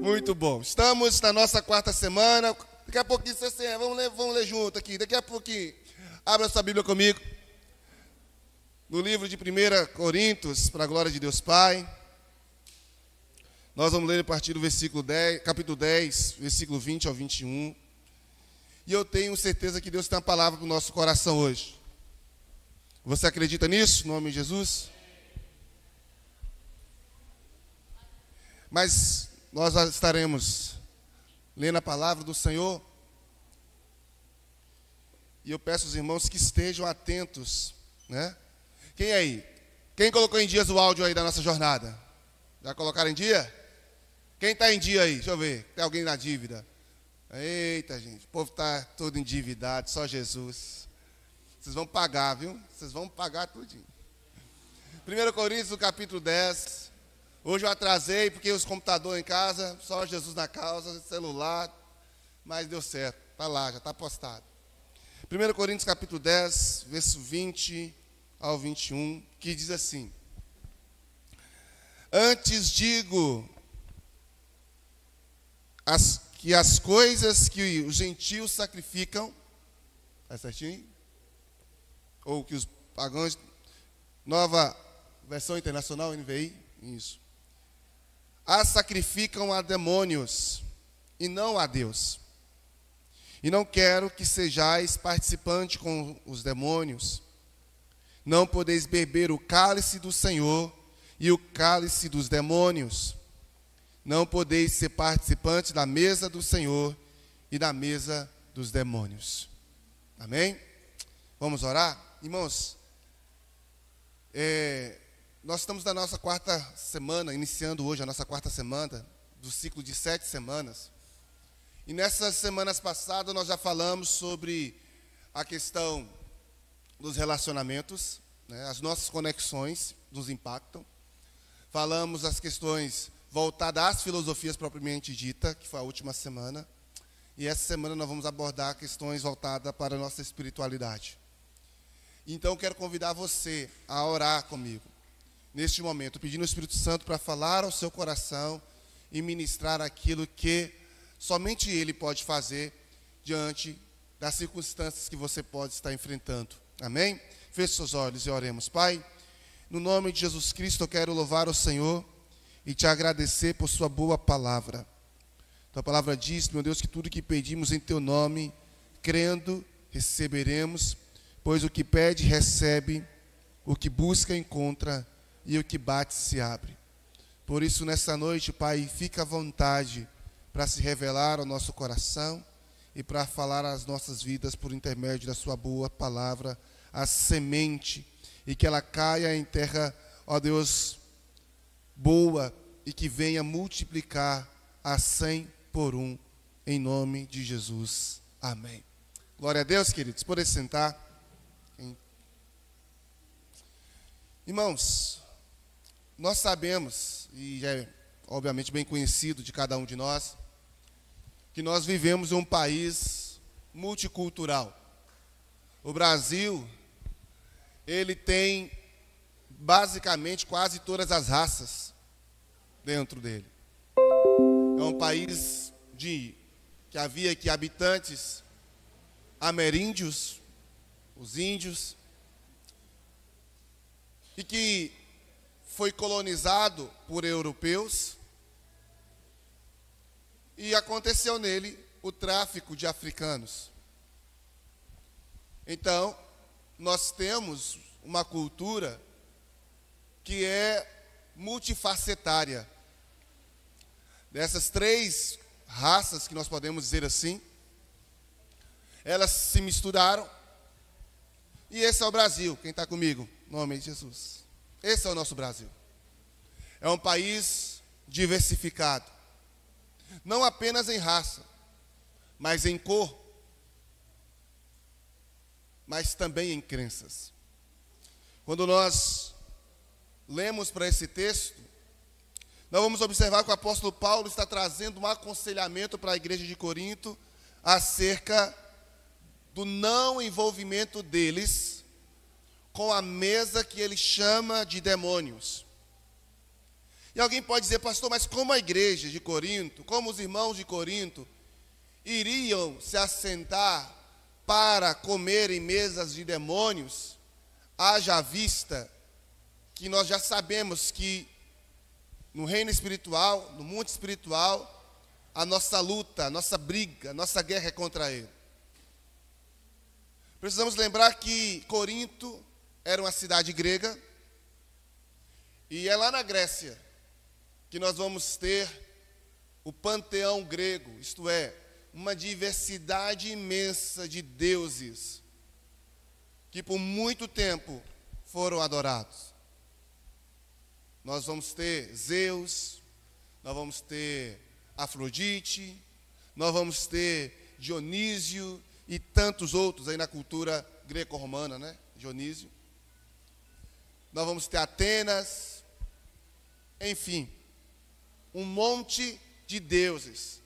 Muito bom. Estamos na nossa quarta semana. Daqui a pouquinho, vamos ler junto aqui. Daqui a pouquinho, abra sua Bíblia comigo. No livro de 1 Coríntios, para a glória de Deus Pai. Nós vamos ler a partir do capítulo 10, versículo 20 ao 21. E eu tenho certeza que Deus tem uma palavra para o nosso coração hoje. Você acredita nisso, no nome de Jesus? Mas nós estaremos lendo a palavra do Senhor. E eu peço aos irmãos que estejam atentos, né? Quem aí? Quem colocou em dias o áudio aí da nossa jornada? Já colocaram em dia? Quem está em dia aí? Deixa eu ver. Tem alguém na dívida? Eita, gente. O povo está todo endividado, só Jesus. Vocês vão pagar, viu? Vocês vão pagar tudinho. 1 Coríntios, capítulo 10. Hoje eu atrasei porque os computadores em casa, só Jesus na causa, celular. Mas deu certo. Está lá, já está postado. 1 Coríntios, capítulo 10, verso 20 ao 21, que diz assim: Antes digo que as coisas que os gentios sacrificam, está certinho? Ou que os pagãos, nova versão internacional, NVI, isso. As sacrificam a demônios e não a Deus. E não quero que sejais participantes com os demônios. Não podeis beber o cálice do Senhor e o cálice dos demônios. Não podeis ser participantes da mesa do Senhor e da mesa dos demônios. Amém? Vamos orar? Irmãos, nós estamos na nossa quarta semana, iniciando hoje a nossa quarta semana do ciclo de 7 semanas. E nessas semanas passadas nós já falamos sobre a questão dos relacionamentos, né? As nossas conexões nos impactam. Falamos as questões voltadas às filosofias propriamente dita, que foi a última semana. E essa semana nós vamos abordar questões voltadas para a nossa espiritualidade. Então quero convidar você a orar comigo, neste momento, pedindo ao Espírito Santo para falar ao seu coração e ministrar aquilo que somente Ele pode fazer diante das circunstâncias que você pode estar enfrentando. Amém? Feche seus olhos e oremos. Pai, no nome de Jesus Cristo, eu quero louvar o Senhor e te agradecer por sua boa palavra. Tua palavra diz, meu Deus, que tudo que pedimos em teu nome, crendo, receberemos, pois o que pede, recebe, o que busca, encontra, e o que bate, se abre. Por isso, nessa noite, Pai, fica à vontade para se revelar ao nosso coração e para falar às nossas vidas por intermédio da sua boa palavra, a semente, e que ela caia em terra, ó Deus, boa, e que venha multiplicar a 100 por 1, em nome de Jesus. Amém. Glória a Deus, queridos. Podem sentar. Irmãos, nós sabemos, e é obviamente bem conhecido de cada um de nós, que nós vivemos em um país multicultural. O Brasil, ele tem basicamente quase todas as raças dentro dele. É um país que havia aqui habitantes ameríndios, os índios, e que foi colonizado por europeus, e aconteceu nele o tráfico de africanos. Então, nós temos uma cultura que é multifacetária. Dessas 3 raças, que nós podemos dizer assim, elas se misturaram, e esse é o Brasil. Quem está comigo? Em nome de Jesus. Esse é o nosso Brasil. É um país diversificado. Não apenas em raça, mas em cor, mas também em crenças. Quando nós lemos para esse texto, nós vamos observar que o apóstolo Paulo está trazendo um aconselhamento para a igreja de Corinto acerca do não envolvimento deles com a mesa que ele chama de demônios. E alguém pode dizer, pastor, mas como a igreja de Corinto, como os irmãos de Corinto, iriam se assentar para comer em mesas de demônios, haja vista que nós já sabemos que no reino espiritual, no mundo espiritual, a nossa luta, a nossa briga, a nossa guerra é contra ele. Precisamos lembrar que Corinto era uma cidade grega, e é lá na Grécia que nós vamos ter o panteão grego, isto é, uma diversidade imensa de deuses que por muito tempo foram adorados. Nós vamos ter Zeus, nós vamos ter Afrodite, nós vamos ter Dionísio e tantos outros aí na cultura greco-romana, né? Dionísio. Nós vamos ter Atenas, enfim, um monte de deuses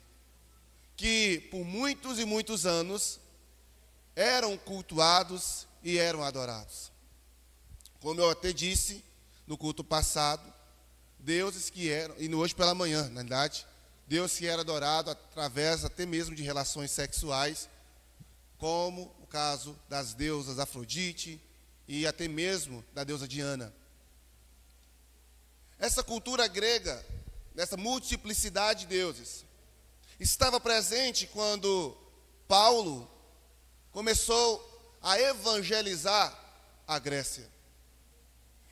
que por muitos e muitos anos eram cultuados e eram adorados. Como eu até disse no culto passado, deuses que eram, e hoje pela manhã, na verdade, Deus que era adorado através até mesmo de relações sexuais, como o caso das deusas Afrodite e até mesmo da deusa Diana. Essa cultura grega, nessa multiplicidade de deuses, estava presente quando Paulo começou a evangelizar a Grécia.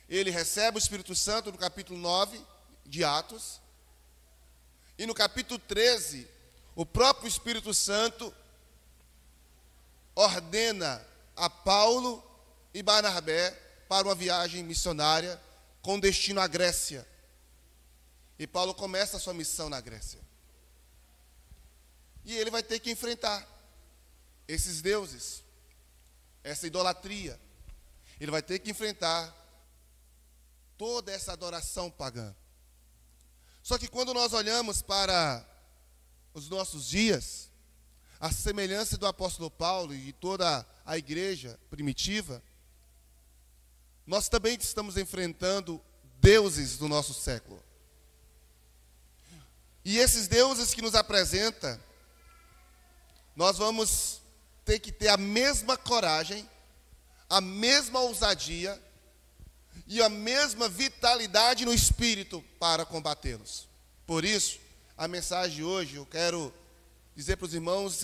Ele recebe o Espírito Santo no capítulo 9 de Atos, e no capítulo 13, o próprio Espírito Santo ordena a Paulo e Barnabé para uma viagem missionária com destino à Grécia. E Paulo começa a sua missão na Grécia. E ele vai ter que enfrentar esses deuses, essa idolatria. Ele vai ter que enfrentar toda essa adoração pagã. Só que quando nós olhamos para os nossos dias, a semelhança do apóstolo Paulo e de toda a igreja primitiva, nós também estamos enfrentando deuses do nosso século. E esses deuses que nos apresenta, nós vamos ter que ter a mesma coragem, a mesma ousadia e a mesma vitalidade no espírito para combatê-los. Por isso, a mensagem de hoje, eu quero dizer para os irmãos,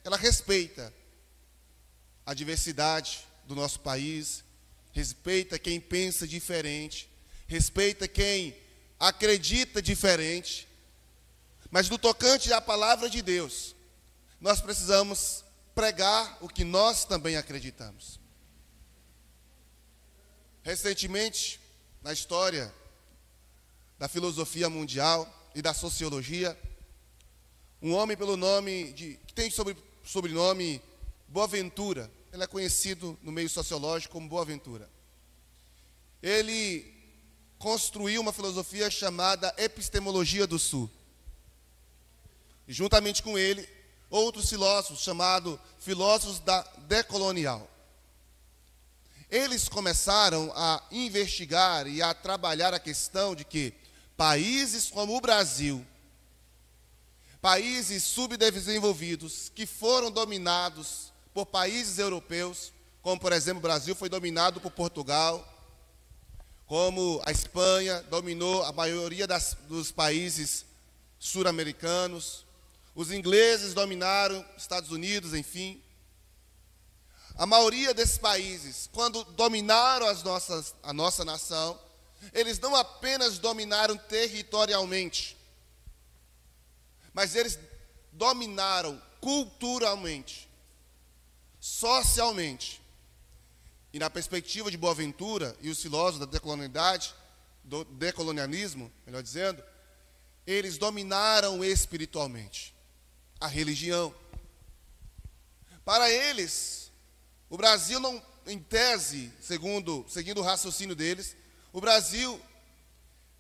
ela respeita a diversidade do nosso país, respeita quem pensa diferente, respeita quem acredita diferente, mas no tocante à palavra de Deus, nós precisamos pregar o que nós também acreditamos. Recentemente, na história da filosofia mundial e da sociologia, um homem que tem sobrenome Boaventura, ele é conhecido no meio sociológico como Boaventura. Ele construiu uma filosofia chamada Epistemologia do Sul. E juntamente com ele, outros filósofos chamados filósofos da decolonial. Eles começaram a investigar e a trabalhar a questão de que países como o Brasil, países subdesenvolvidos que foram dominados por países europeus, como por exemplo o Brasil foi dominado por Portugal, como a Espanha dominou a maioria dos países sul-americanos, os ingleses dominaram Estados Unidos, enfim. A maioria desses países, quando dominaram a nossa nação, eles não apenas dominaram territorialmente, mas eles dominaram culturalmente, socialmente. E na perspectiva de Boaventura e os filósofos da decolonialidade, do decolonialismo, melhor dizendo, eles dominaram espiritualmente a religião. Para eles, o Brasil não, em tese, seguindo o raciocínio deles, o Brasil,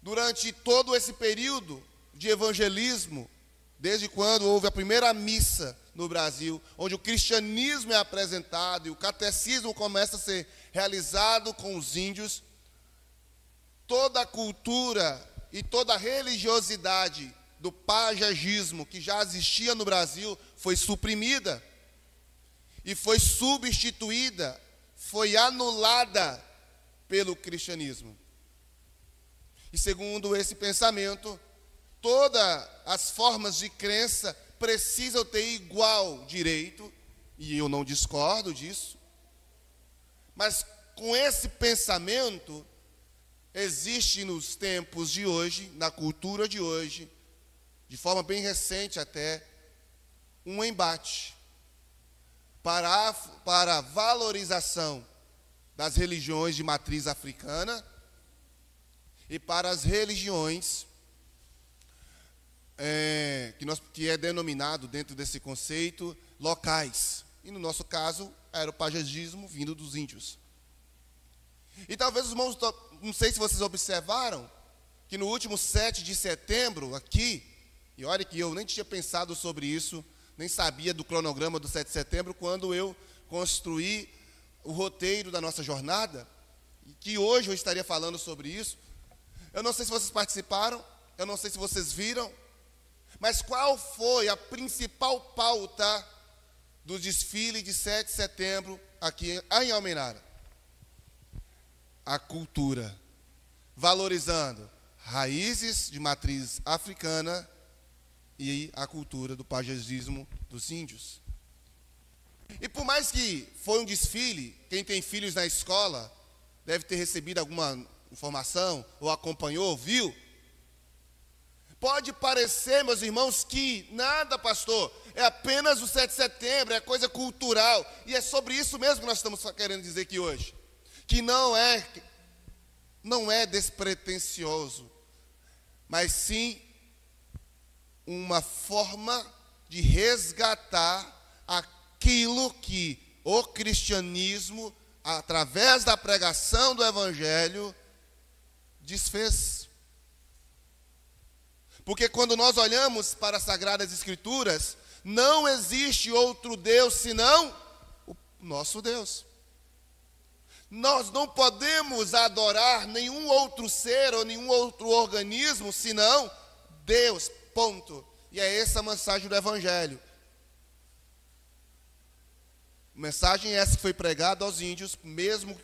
durante todo esse período de evangelismo, desde quando houve a primeira missa no Brasil, onde o cristianismo é apresentado e o catecismo começa a ser realizado com os índios, toda a cultura e toda a religiosidade do pajagismo que já existia no Brasil foi suprimida e foi substituída, foi anulada pelo cristianismo. E segundo esse pensamento, todas as formas de crença precisam ter igual direito, e eu não discordo disso, mas com esse pensamento, existe nos tempos de hoje, na cultura de hoje, de forma bem recente até, um embate para a valorização das religiões de matriz africana e para as religiões que é denominado dentro desse conceito locais. E no nosso caso, era o pajagismo vindo dos índios. E talvez os irmãos, não sei se vocês observaram, que no último 7 de setembro, aqui, e olha que eu nem tinha pensado sobre isso, nem sabia do cronograma do 7 de setembro, quando eu construí o roteiro da nossa jornada, e que hoje eu estaria falando sobre isso. Eu não sei se vocês participaram, eu não sei se vocês viram, mas qual foi a principal pauta do desfile de 7 de setembro aqui em Almenara? A cultura, valorizando raízes de matriz africana e a cultura do pajagismo dos índios. E por mais que foi um desfile, quem tem filhos na escola deve ter recebido alguma informação, ou acompanhou, viu. Pode parecer, meus irmãos, que nada, pastor, é apenas o 7 de setembro, é coisa cultural. E é sobre isso mesmo que nós estamos querendo dizer aqui hoje. Que não é despretensioso, mas sim uma forma de resgatar aquilo que o cristianismo, através da pregação do evangelho, desfez. Porque quando nós olhamos para as Sagradas Escrituras, não existe outro Deus senão o nosso Deus. Nós não podemos adorar nenhum outro ser ou nenhum outro organismo senão Deus, ponto. E é essa a mensagem do Evangelho. Mensagem essa que foi pregada aos índios, mesmo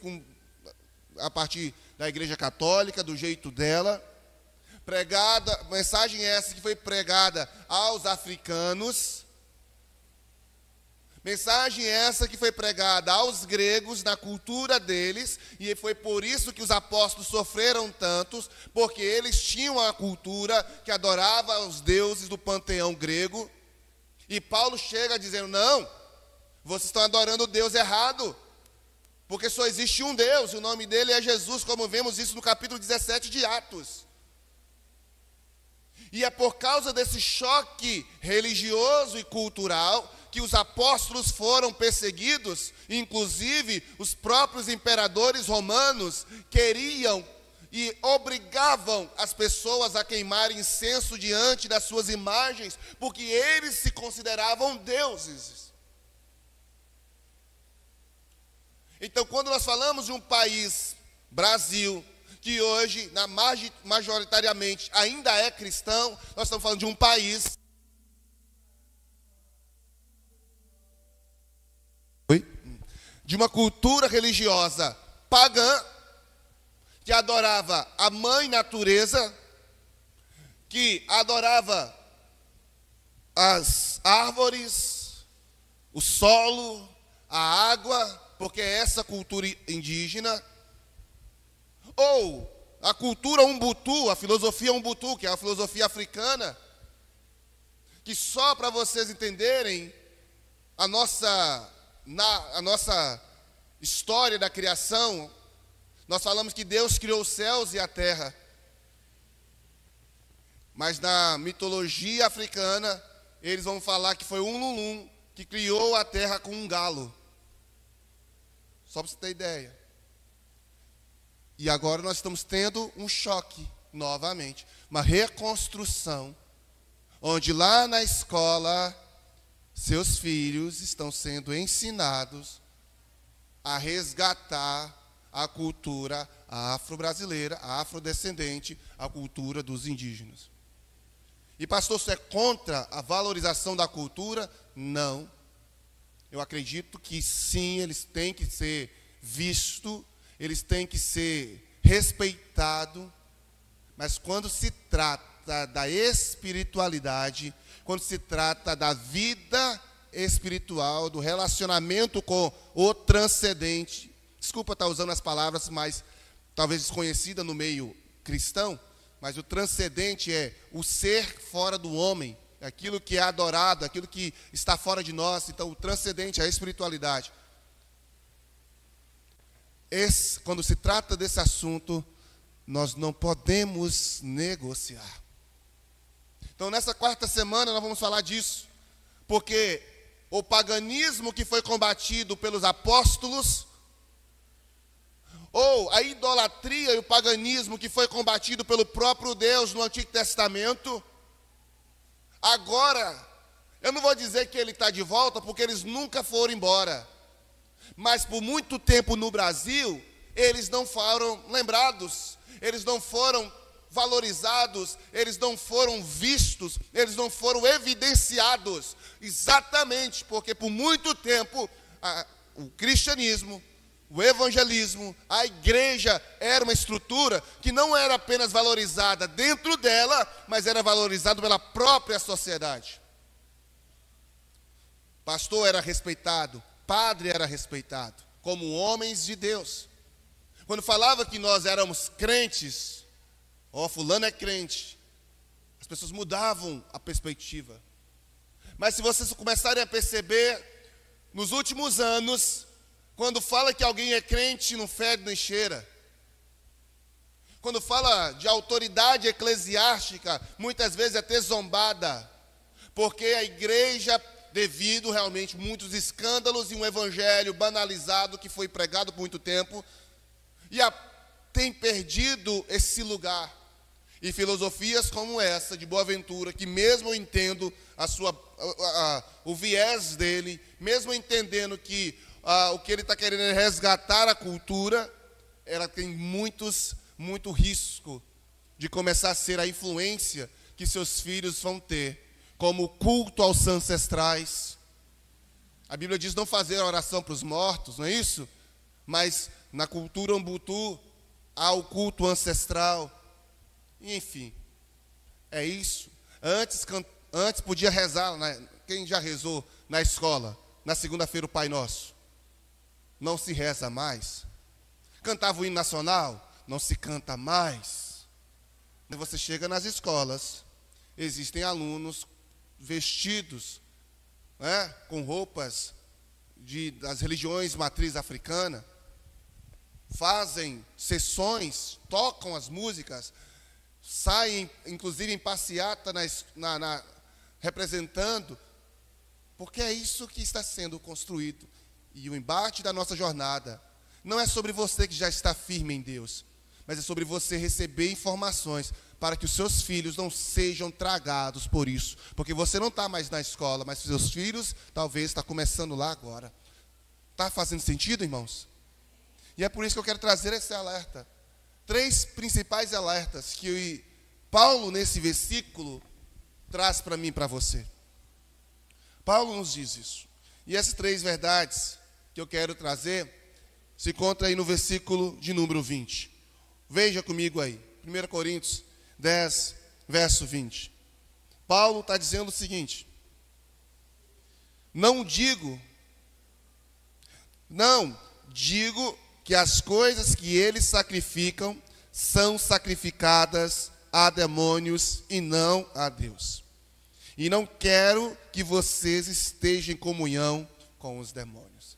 a partir da Igreja Católica, do jeito dela. Mensagem essa que foi pregada aos africanos. Mensagem essa que foi pregada aos gregos, na cultura deles, e foi por isso que os apóstolos sofreram tantos, porque eles tinham a cultura que adorava os deuses do panteão grego, e Paulo chega dizendo, não, vocês estão adorando o Deus errado, porque só existe um Deus, e o nome dele é Jesus, como vemos isso no capítulo 17 de Atos. E é por causa desse choque religioso e cultural que os apóstolos foram perseguidos, inclusive os próprios imperadores romanos queriam e obrigavam as pessoas a queimar incenso diante das suas imagens, porque eles se consideravam deuses. Então, quando nós falamos de um país, Brasil, que hoje, majoritariamente, ainda é cristão, nós estamos falando de um país de uma cultura religiosa pagã, que adorava a mãe natureza, que adorava as árvores, o solo, a água, porque é essa cultura indígena, ou a cultura Umbutu, a filosofia Umbutu, que é a filosofia africana, que só para vocês entenderem a nossa história da criação, nós falamos que Deus criou os céus e a terra. Mas na mitologia africana, eles vão falar que foi um Lulum que criou a terra com um galo. Só para você ter ideia. E agora nós estamos tendo um choque, novamente. Uma reconstrução, onde lá na escola, seus filhos estão sendo ensinados a resgatar a cultura afro-brasileira, a afrodescendente, a cultura dos indígenas. E pastor, você é contra a valorização da cultura? Não. Eu acredito que sim, eles têm que ser vistos, eles têm que ser respeitados, mas quando se trata da espiritualidade, quando se trata da vida espiritual, do relacionamento com o transcendente, desculpa estar usando as palavras mais, talvez desconhecida no meio cristão, mas o transcendente é o ser fora do homem, aquilo que é adorado, aquilo que está fora de nós. Então, o transcendente é a espiritualidade. Quando se trata desse assunto, nós não podemos negociar. Então, nessa quarta semana, nós vamos falar disso, porque o paganismo que foi combatido pelos apóstolos, ou a idolatria e o paganismo que foi combatido pelo próprio Deus no Antigo Testamento, agora, eu não vou dizer que ele está de volta, porque eles nunca foram embora, mas por muito tempo no Brasil, eles não foram lembrados, eles não foram valorizados, eles não foram vistos, eles não foram evidenciados, exatamente porque por muito tempo o cristianismo, o evangelismo, a igreja era uma estrutura que não era apenas valorizada dentro dela, mas era valorizada pela própria sociedade. Pastor era respeitado, padre era respeitado, como homens de Deus. Quando falava que nós éramos crentes, fulano é crente, as pessoas mudavam a perspectiva. Mas se vocês começarem a perceber, nos últimos anos, quando fala que alguém é crente, não fede nem cheira. Quando fala de autoridade eclesiástica, muitas vezes é até zombada, porque a igreja, devido realmente a muitos escândalos e um evangelho banalizado que foi pregado por muito tempo, tem perdido esse lugar. E filosofias como essa, de Boaventura, que mesmo eu entendo o viés dele, mesmo entendendo que o que ele está querendo é resgatar a cultura, ela tem muito risco de começar a ser a influência que seus filhos vão ter, como o culto aos ancestrais. A Bíblia diz não fazer oração para os mortos, não é isso? Mas na cultura Umbutu há o culto ancestral. Enfim, é isso. Antes podia rezar, quem já rezou na escola, na segunda-feira o Pai Nosso? Não se reza mais. Cantava o hino nacional? Não se canta mais. Você chega nas escolas, existem alunos vestidos, com roupas das religiões matriz africana, fazem sessões, tocam as músicas, saem inclusive em passeata representando, porque é isso que está sendo construído. E o embate da nossa jornada não é sobre você que já está firme em Deus, mas é sobre você receber informações para que os seus filhos não sejam tragados por isso. Porque você não está mais na escola, mas seus filhos talvez estão começando lá agora. Está fazendo sentido, irmãos? E é por isso que eu quero trazer esse alerta. 3 principais alertas que Paulo, nesse versículo, traz para mim e para você. Paulo nos diz isso. E essas 3 verdades que eu quero trazer se encontra aí no versículo de número 20. Veja comigo aí, 1 Coríntios 10, verso 20. Paulo está dizendo o seguinte: não digo que as coisas que eles sacrificam são sacrificadas a demônios e não a Deus. E não quero que vocês estejam em comunhão com os demônios.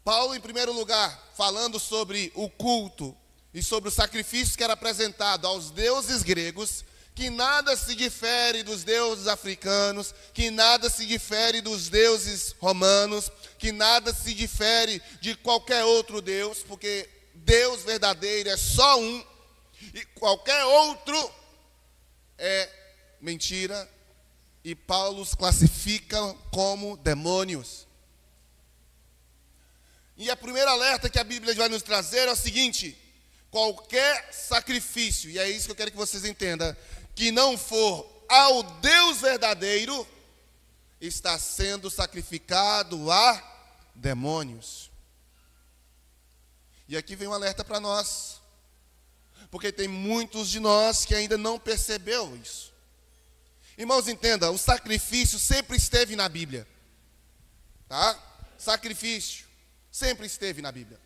Paulo, em primeiro lugar, falando sobre o culto e sobre o sacrifício que era apresentado aos deuses gregos, que nada se difere dos deuses africanos, que nada se difere dos deuses romanos, que nada se difere de qualquer outro Deus, porque Deus verdadeiro é só um, e qualquer outro é mentira, e Paulo os classifica como demônios. E a primeira alerta que a Bíblia vai nos trazer é o seguinte: qualquer sacrifício, e é isso que eu quero que vocês entendam, que não for ao Deus verdadeiro, está sendo sacrificado a demônios. E aqui vem um alerta para nós, porque tem muitos de nós que ainda não percebeu isso. Irmãos, entenda, o sacrifício sempre esteve na Bíblia, tá? Sacrifício sempre esteve na Bíblia.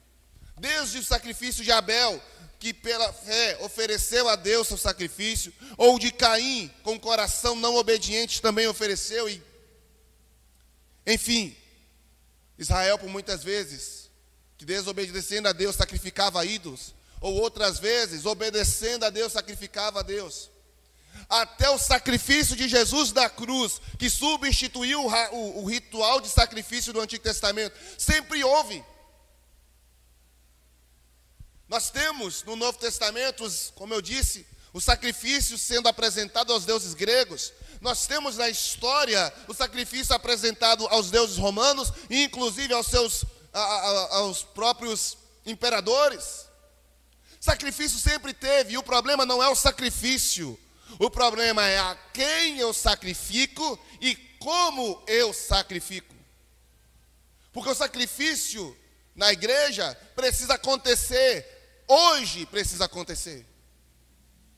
Desde o sacrifício de Abel, que pela fé ofereceu a Deus seu sacrifício, ou de Caim, com o coração não obediente, também ofereceu, e enfim, Israel por muitas vezes, que desobedecendo a Deus, sacrificava a ídolos, ou outras vezes, obedecendo a Deus, sacrificava a Deus. Até o sacrifício de Jesus da cruz, que substituiu o ritual de sacrifício do Antigo Testamento, sempre houve. Nós temos no Novo Testamento, como eu disse, o sacrifício sendo apresentado aos deuses gregos. Nós temos na história o sacrifício apresentado aos deuses romanos, e inclusive aos próprios imperadores. Sacrifício sempre teve, e o problema não é o sacrifício. O problema é a quem eu sacrifico e como eu sacrifico. Porque o sacrifício na igreja precisa acontecer, hoje precisa acontecer.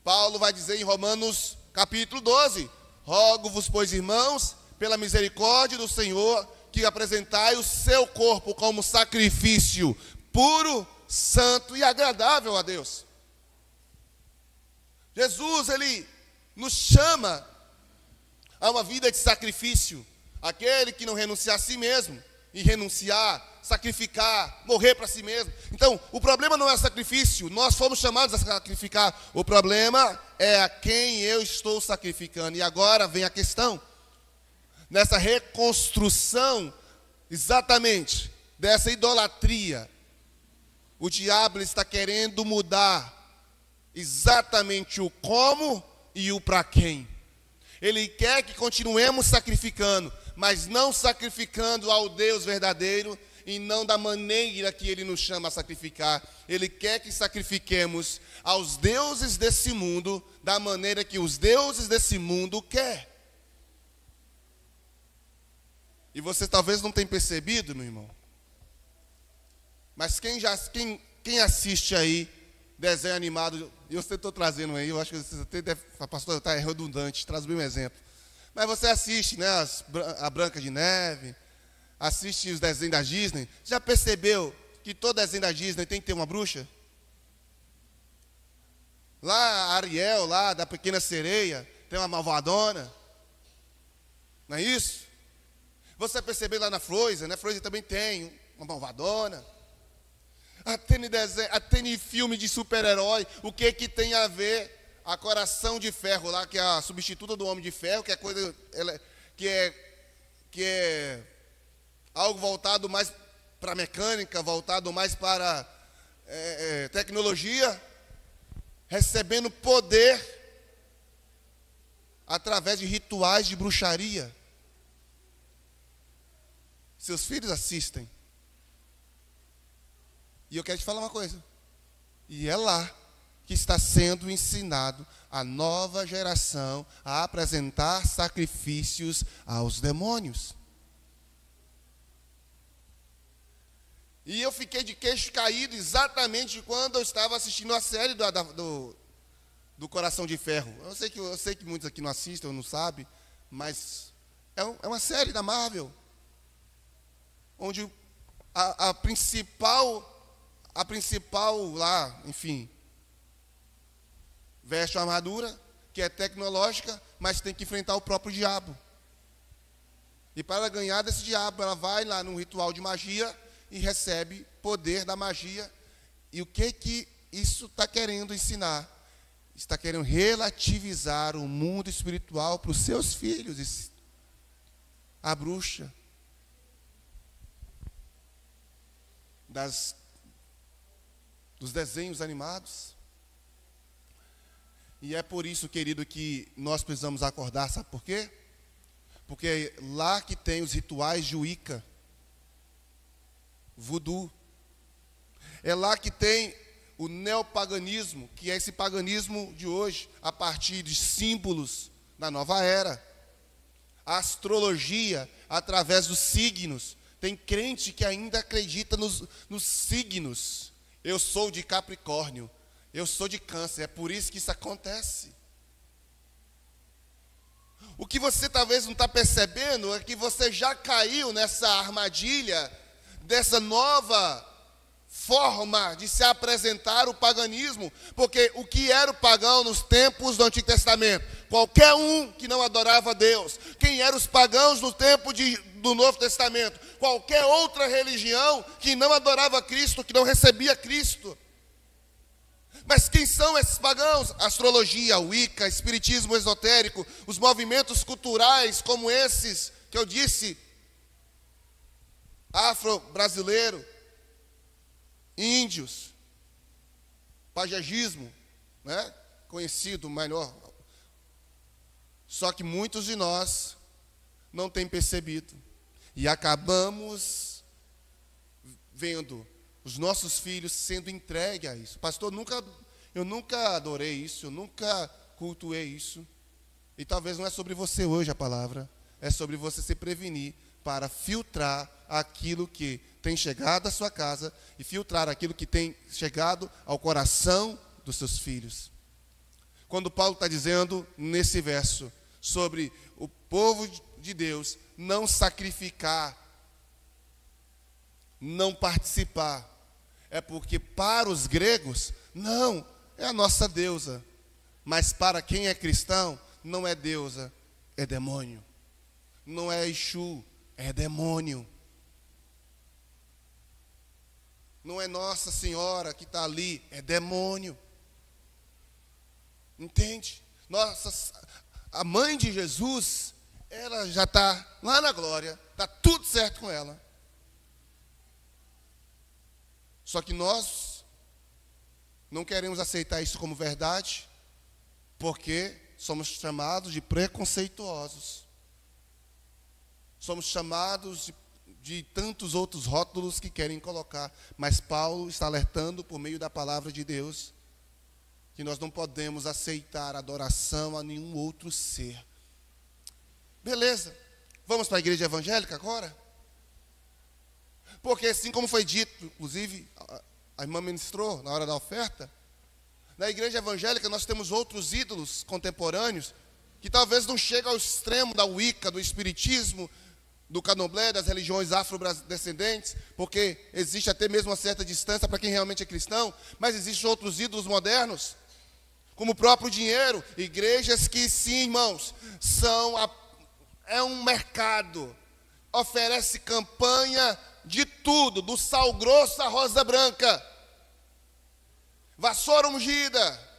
Paulo vai dizer em Romanos capítulo 12, rogo-vos, pois, irmãos, pela misericórdia do Senhor, que apresentai o seu corpo como sacrifício puro, santo e agradável a Deus. Jesus, ele nos chama a uma vida de sacrifício. Aquele que não renunciar a si mesmo, e renunciar, sacrificar, morrer para si mesmo. Então, o problema não é o sacrifício, nós fomos chamados a sacrificar. O problema é a quem eu estou sacrificando. E agora vem a questão, nessa reconstrução, exatamente, dessa idolatria, o diabo está querendo mudar exatamente o como e o para quem. Ele quer que continuemos sacrificando, mas não sacrificando ao Deus verdadeiro e não da maneira que Ele nos chama a sacrificar. Ele quer que sacrifiquemos aos deuses desse mundo da maneira que os deuses desse mundo querem. E você talvez não tenha percebido, meu irmão, mas quem assiste aí desenho animado, eu estou trazendo aí, eu acho que você até deve, pastor, está redundante, traz bem um exemplo. Mas você assiste, né, a Branca de Neve, assiste os desenhos da Disney. Já percebeu que todo desenho da Disney tem que ter uma bruxa? Lá a Ariel, lá da Pequena Sereia, tem uma malvadona. Não é isso? Você percebeu lá na Frozen, né? Frozen também tem uma malvadona. Até em filme de super-herói, o que tem a ver a Coração de Ferro lá, que é a substituta do Homem de Ferro, que é coisa, que é algo voltado mais para mecânica, voltado mais para tecnologia, recebendo poder através de rituais de bruxaria. Seus filhos assistem. E eu quero te falar uma coisa. E é lá que está sendo ensinado a nova geração a apresentar sacrifícios aos demônios. E eu fiquei de queixo caído exatamente quando eu estava assistindo a série do Coração de Ferro. Eu sei que muitos aqui não assistem ou não sabem, mas é uma série da Marvel, onde a principal lá, enfim, veste uma armadura que é tecnológica, mas tem que enfrentar o próprio diabo. E para ganhar desse diabo, ela vai lá num ritual de magia e recebe poder da magia. E o que isso está querendo ensinar? Está querendo relativizar o mundo espiritual para os seus filhos. A bruxa dos desenhos animados. E é por isso, querido, que nós precisamos acordar, sabe por quê? Porque lá que tem os rituais de Wicca, voodoo, É lá que tem o neopaganismo, que é esse paganismo de hoje, a partir de símbolos da nova era. A astrologia, através dos signos. Tem crente que ainda acredita nos signos. Eu sou de Capricórnio, eu sou de Câncer, é por isso que isso acontece. O que você talvez não está percebendo é que você já caiu nessa armadilha, dessa nova forma de se apresentar o paganismo, porque o que era o pagão nos tempos do Antigo Testamento? Qualquer um que não adorava a Deus. Quem eram os pagãos no tempo do Novo Testamento? Qualquer outra religião que não adorava Cristo, que não recebia Cristo. Mas quem são esses pagãos? Astrologia, Wicca, espiritismo esotérico, os movimentos culturais como esses que eu disse, afro-brasileiro, índios, pajegismo, né? Conhecido melhor. Só que muitos de nós não têm percebido. E acabamos vendo os nossos filhos sendo entregues a isso. Pastor, eu nunca adorei isso, eu nunca cultuei isso. E talvez não é sobre você hoje a palavra, é sobre você se prevenir para filtrar aquilo que tem chegado à sua casa e filtrar aquilo que tem chegado ao coração dos seus filhos. Quando Paulo está dizendo nesse verso sobre o povo de Deus não sacrificar, não participar, é porque para os gregos, não, é a nossa deusa. Mas para quem é cristão, não é deusa, é demônio. Não é Exu, é demônio. Não é Nossa Senhora que está ali, é demônio. Entende? A mãe de Jesus, ela já está lá na glória, está tudo certo com ela. Só que nós não queremos aceitar isso como verdade, porque somos chamados de preconceituosos. Somos chamados de tantos outros rótulos que querem colocar. Mas Paulo está alertando por meio da palavra de Deus que nós não podemos aceitar adoração a nenhum outro ser. Beleza, vamos para a igreja evangélica agora? Porque assim como foi dito, inclusive, a irmã ministrou na hora da oferta, na igreja evangélica nós temos outros ídolos contemporâneos que talvez não chegam ao extremo da Wicca, do espiritismo, do candomblé, das religiões afrodescendentes, porque existe até mesmo uma certa distância para quem realmente é cristão, mas existem outros ídolos modernos, como o próprio dinheiro, igrejas que sim, irmãos, é um mercado, oferece campanha de tudo, do sal grosso à rosa branca, vassoura ungida,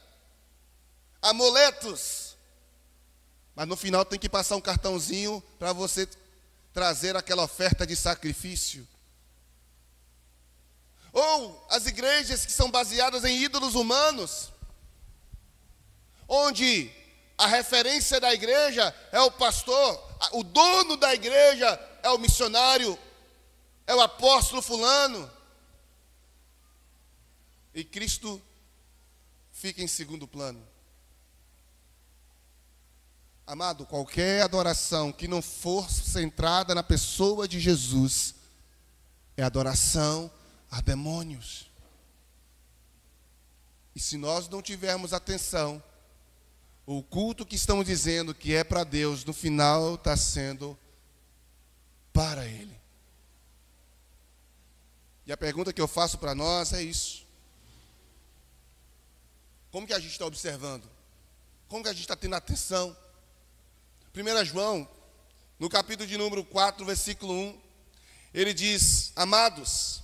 amuletos, mas no final tem que passar um cartãozinho para você trazer aquela oferta de sacrifício. Ou as igrejas que são baseadas em ídolos humanos, onde a referência da igreja é o pastor, o dono da igreja é o missionário, é o apóstolo fulano, e Cristo fica em segundo plano. Amado, qualquer adoração que não for centrada na pessoa de Jesus é adoração a demônios. E se nós não tivermos atenção, o culto que estamos dizendo que é para Deus, no final está sendo para Ele. E a pergunta que eu faço para nós é isso. Como que a gente está observando? Como que a gente está tendo atenção? 1 João, no capítulo de número 4, versículo 1, ele diz: amados,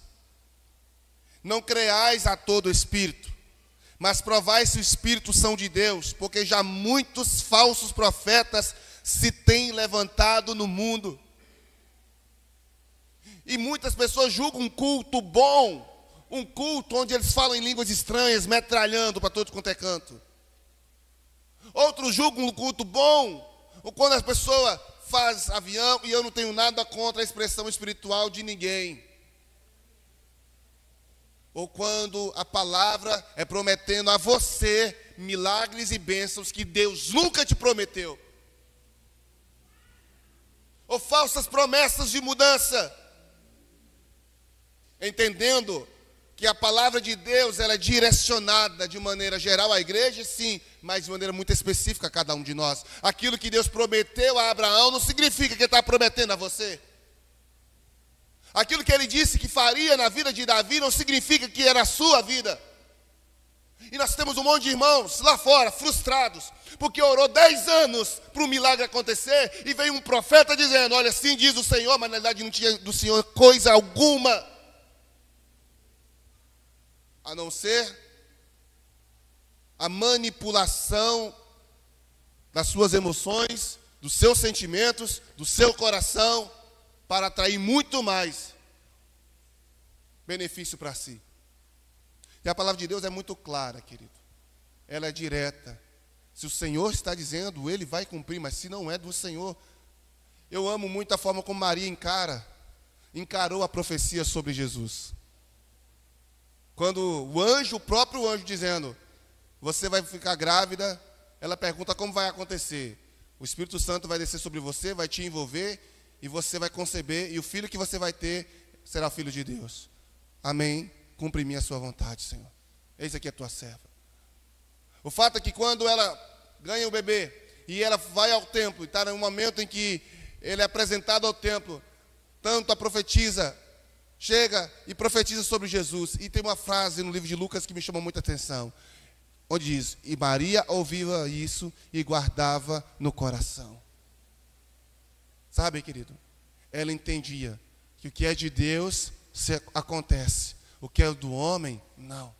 não creais a todo espírito, mas provai se o espírito são de Deus, porque já muitos falsos profetas se têm levantado no mundo. E muitas pessoas julgam um culto bom, um culto onde eles falam em línguas estranhas, metralhando para todo quanto é canto. Outros julgam um culto bom, ou quando a pessoa faz avião, e eu não tenho nada contra a expressão espiritual de ninguém. ou quando a palavra é prometendo a você milagres e bênçãos que Deus nunca te prometeu, ou falsas promessas de mudança, entendendo que a palavra de Deus ela é direcionada de maneira geral à igreja, sim, mas de maneira muito específica a cada um de nós. Aquilo que Deus prometeu a Abraão não significa que Ele está prometendo a você. Aquilo que Ele disse que faria na vida de Davi não significa que era a sua vida. E nós temos um monte de irmãos lá fora, frustrados, porque orou 10 anos para o milagre acontecer, e veio um profeta dizendo, olha, assim diz o Senhor, mas na verdade não tinha do Senhor coisa alguma, a não ser a manipulação das suas emoções, dos seus sentimentos, do seu coração, para atrair muito mais benefício para si. E a palavra de Deus é muito clara, querido. Ela é direta. Se o Senhor está dizendo, Ele vai cumprir, mas se não é do Senhor. Eu amo muito a forma como Maria encarou a profecia sobre Jesus. Quando o próprio anjo dizendo, você vai ficar grávida, ela pergunta como vai acontecer. O Espírito Santo vai descer sobre você, vai te envolver, e você vai conceber, e o filho que você vai ter será o Filho de Deus. Amém. Cumpre em mim a sua vontade, Senhor. Eis aqui a tua serva. O fato é que quando ela ganha o bebê, e ela vai ao templo, e está no momento em que ele é apresentado ao templo, tanto a profetisa chega e profetiza sobre Jesus. E tem uma frase no livro de Lucas que me chamou muita atenção, onde diz, e Maria ouvia isso e guardava no coração. Sabe, querido, ela entendia que o que é de Deus acontece, o que é do homem, não.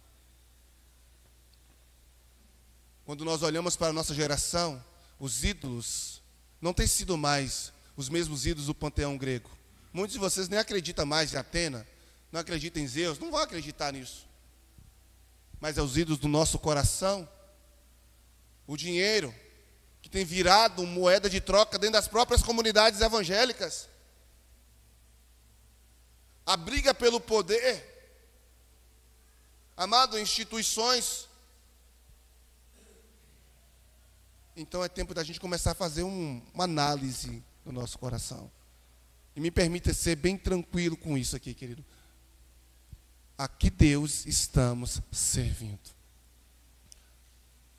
Quando nós olhamos para a nossa geração, os ídolos não têm sido mais os mesmos ídolos do panteão grego. Muitos de vocês nem acreditam mais em Atena, não acreditam em Zeus, não vão acreditar nisso. Mas é os ídolos do nosso coração, o dinheiro, que tem virado moeda de troca dentro das próprias comunidades evangélicas. A briga pelo poder, amado, instituições. Então é tempo da gente começar a fazer uma análise do nosso coração. E me permita ser bem tranquilo com isso aqui, querido. A que Deus estamos servindo?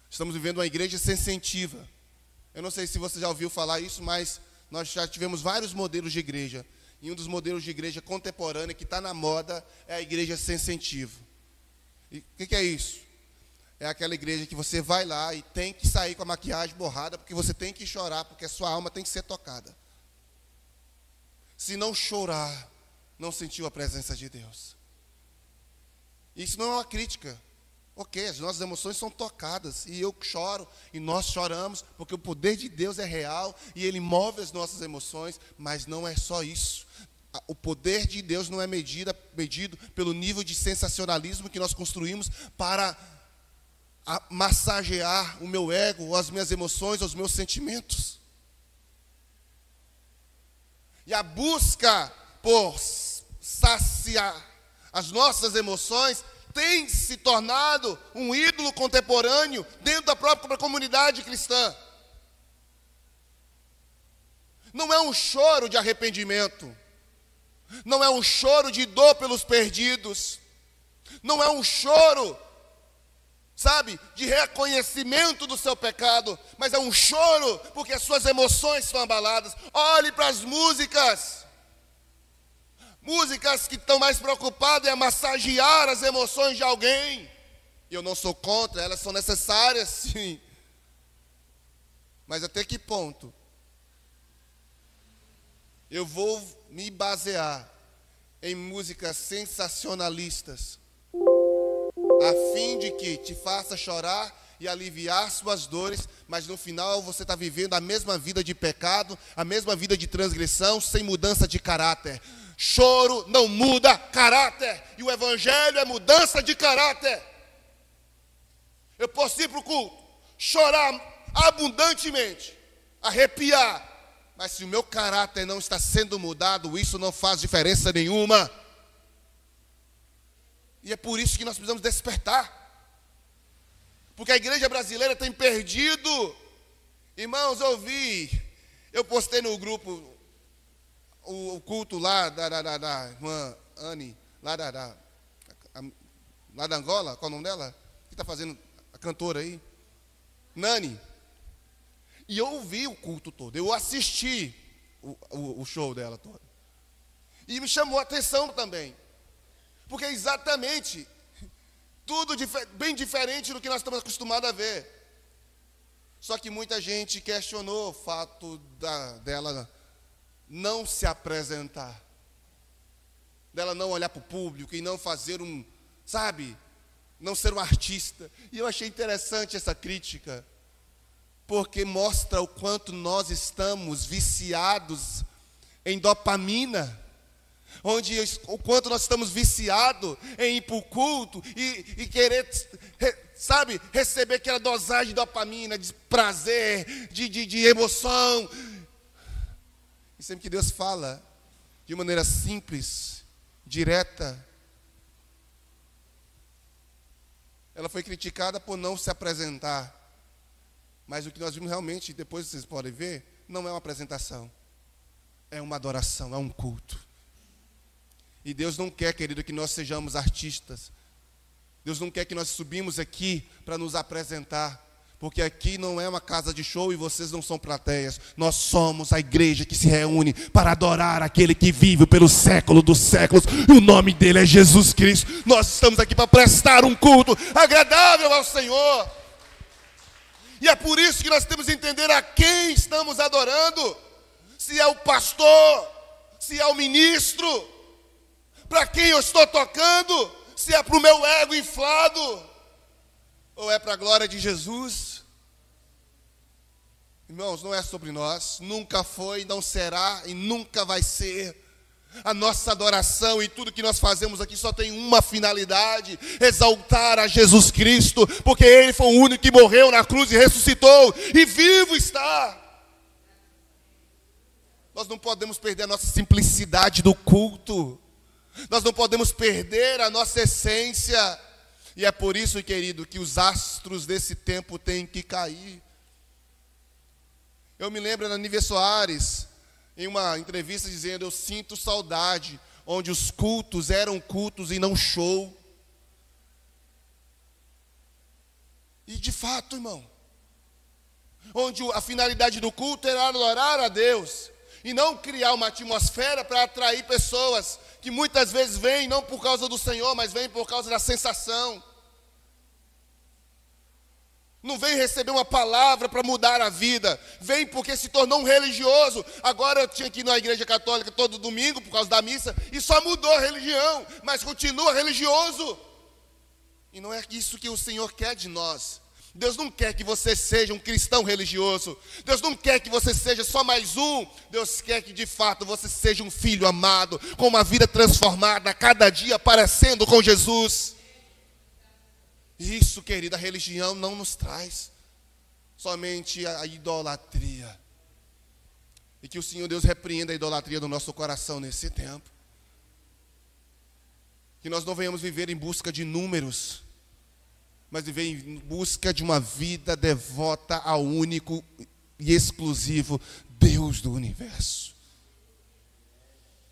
Estamos vivendo uma igreja sensitiva. Eu não sei se você já ouviu falar isso, mas nós já tivemos vários modelos de igreja. E um dos modelos de igreja contemporânea que está na moda é a igreja sensitiva. E o que é isso? É aquela igreja que você vai lá e tem que sair com a maquiagem borrada, porque você tem que chorar, porque a sua alma tem que ser tocada. Se não chorar, não sentiu a presença de Deus. Isso não é uma crítica. Ok, as nossas emoções são tocadas, e eu choro, e nós choramos, porque o poder de Deus é real, e Ele move as nossas emoções, mas não é só isso. O poder de Deus não é medido pelo nível de sensacionalismo que nós construímos para massagear o meu ego, ou as minhas emoções, ou os meus sentimentos. E a busca por saciar as nossas emoções tem se tornado um ídolo contemporâneo dentro da própria comunidade cristã. Não é um choro de arrependimento, não é um choro de dor pelos perdidos, não é um choro, sabe, de reconhecimento do seu pecado, mas é um choro porque as suas emoções são abaladas. Olhe para as músicas que estão mais preocupadas em massagear as emoções de alguém. Eu não sou contra, elas são necessárias, sim. Mas até que ponto eu vou me basear em músicas sensacionalistas, a fim de que te faça chorar e aliviar suas dores, mas no final você está vivendo a mesma vida de pecado, a mesma vida de transgressão, sem mudança de caráter. Choro não muda caráter, e o evangelho é mudança de caráter. Eu posso ir para o culto, chorar abundantemente, arrepiar, mas se o meu caráter não está sendo mudado, isso não faz diferença nenhuma. E é por isso que nós precisamos despertar. Porque a igreja brasileira tem perdido. Irmãos, eu postei no grupo o culto lá da irmã Anne, lá da Angola, qual é o nome dela? Que está fazendo a cantora aí? Nani. E eu ouvi o culto todo, eu assisti o show dela todo. E me chamou a atenção também. Porque é exatamente tudo bem diferente do que nós estamos acostumados a ver. Só que muita gente questionou o fato dela não se apresentar, dela não olhar para o público e não fazer não ser um artista. E eu achei interessante essa crítica, porque mostra o quanto nós estamos viciados em dopamina, o quanto nós estamos viciados em ir para o culto e querer, receber aquela dosagem de dopamina, de prazer, de emoção. E sempre que Deus fala de maneira simples, direta, ela foi criticada por não se apresentar. Mas o que nós vimos realmente, depois vocês podem ver, não é uma apresentação, é uma adoração, é um culto. E Deus não quer, querido, que nós sejamos artistas. Deus não quer que nós subimos aqui para nos apresentar. Porque aqui não é uma casa de show e vocês não são plateias. Nós somos a igreja que se reúne para adorar aquele que vive pelo século dos séculos. E o nome dele é Jesus Cristo. Nós estamos aqui para prestar um culto agradável ao Senhor. E é por isso que nós temos que entender a quem estamos adorando. Se é o pastor, se é o ministro, para quem eu estou tocando, se é para o meu ego inflado, ou é para a glória de Jesus. Irmãos, não é sobre nós, nunca foi, não será e nunca vai ser. A nossa adoração e tudo que nós fazemos aqui só tem uma finalidade: exaltar a Jesus Cristo, porque Ele foi o único que morreu na cruz e ressuscitou, e vivo está. Nós não podemos perder a nossa simplicidade do culto, nós não podemos perder a nossa essência. E é por isso, querido, que os astros desse tempo têm que cair. Eu me lembro da Nívia Soares, em uma entrevista, dizendo: eu sinto saudade, onde os cultos eram cultos e não show. E de fato, irmão, onde a finalidade do culto era adorar a Deus, e não criar uma atmosfera para atrair pessoas que muitas vezes vêm não por causa do Senhor, mas vêm por causa da sensação. Não vem receber uma palavra para mudar a vida, vem porque se tornou um religioso. Agora eu tinha que ir na igreja católica todo domingo por causa da missa, e só mudou a religião, mas continua religioso. E não é isso que o Senhor quer de nós. Deus não quer que você seja um cristão religioso. Deus não quer que você seja só mais um. Deus quer que de fato você seja um filho amado, com uma vida transformada, a cada dia parecendo com Jesus. Isso, querida, a religião não nos traz, somente a idolatria. E que o Senhor Deus repreenda a idolatria do nosso coração nesse tempo. Que nós não venhamos viver em busca de números, mas viver em busca de uma vida devota ao único e exclusivo Deus do universo.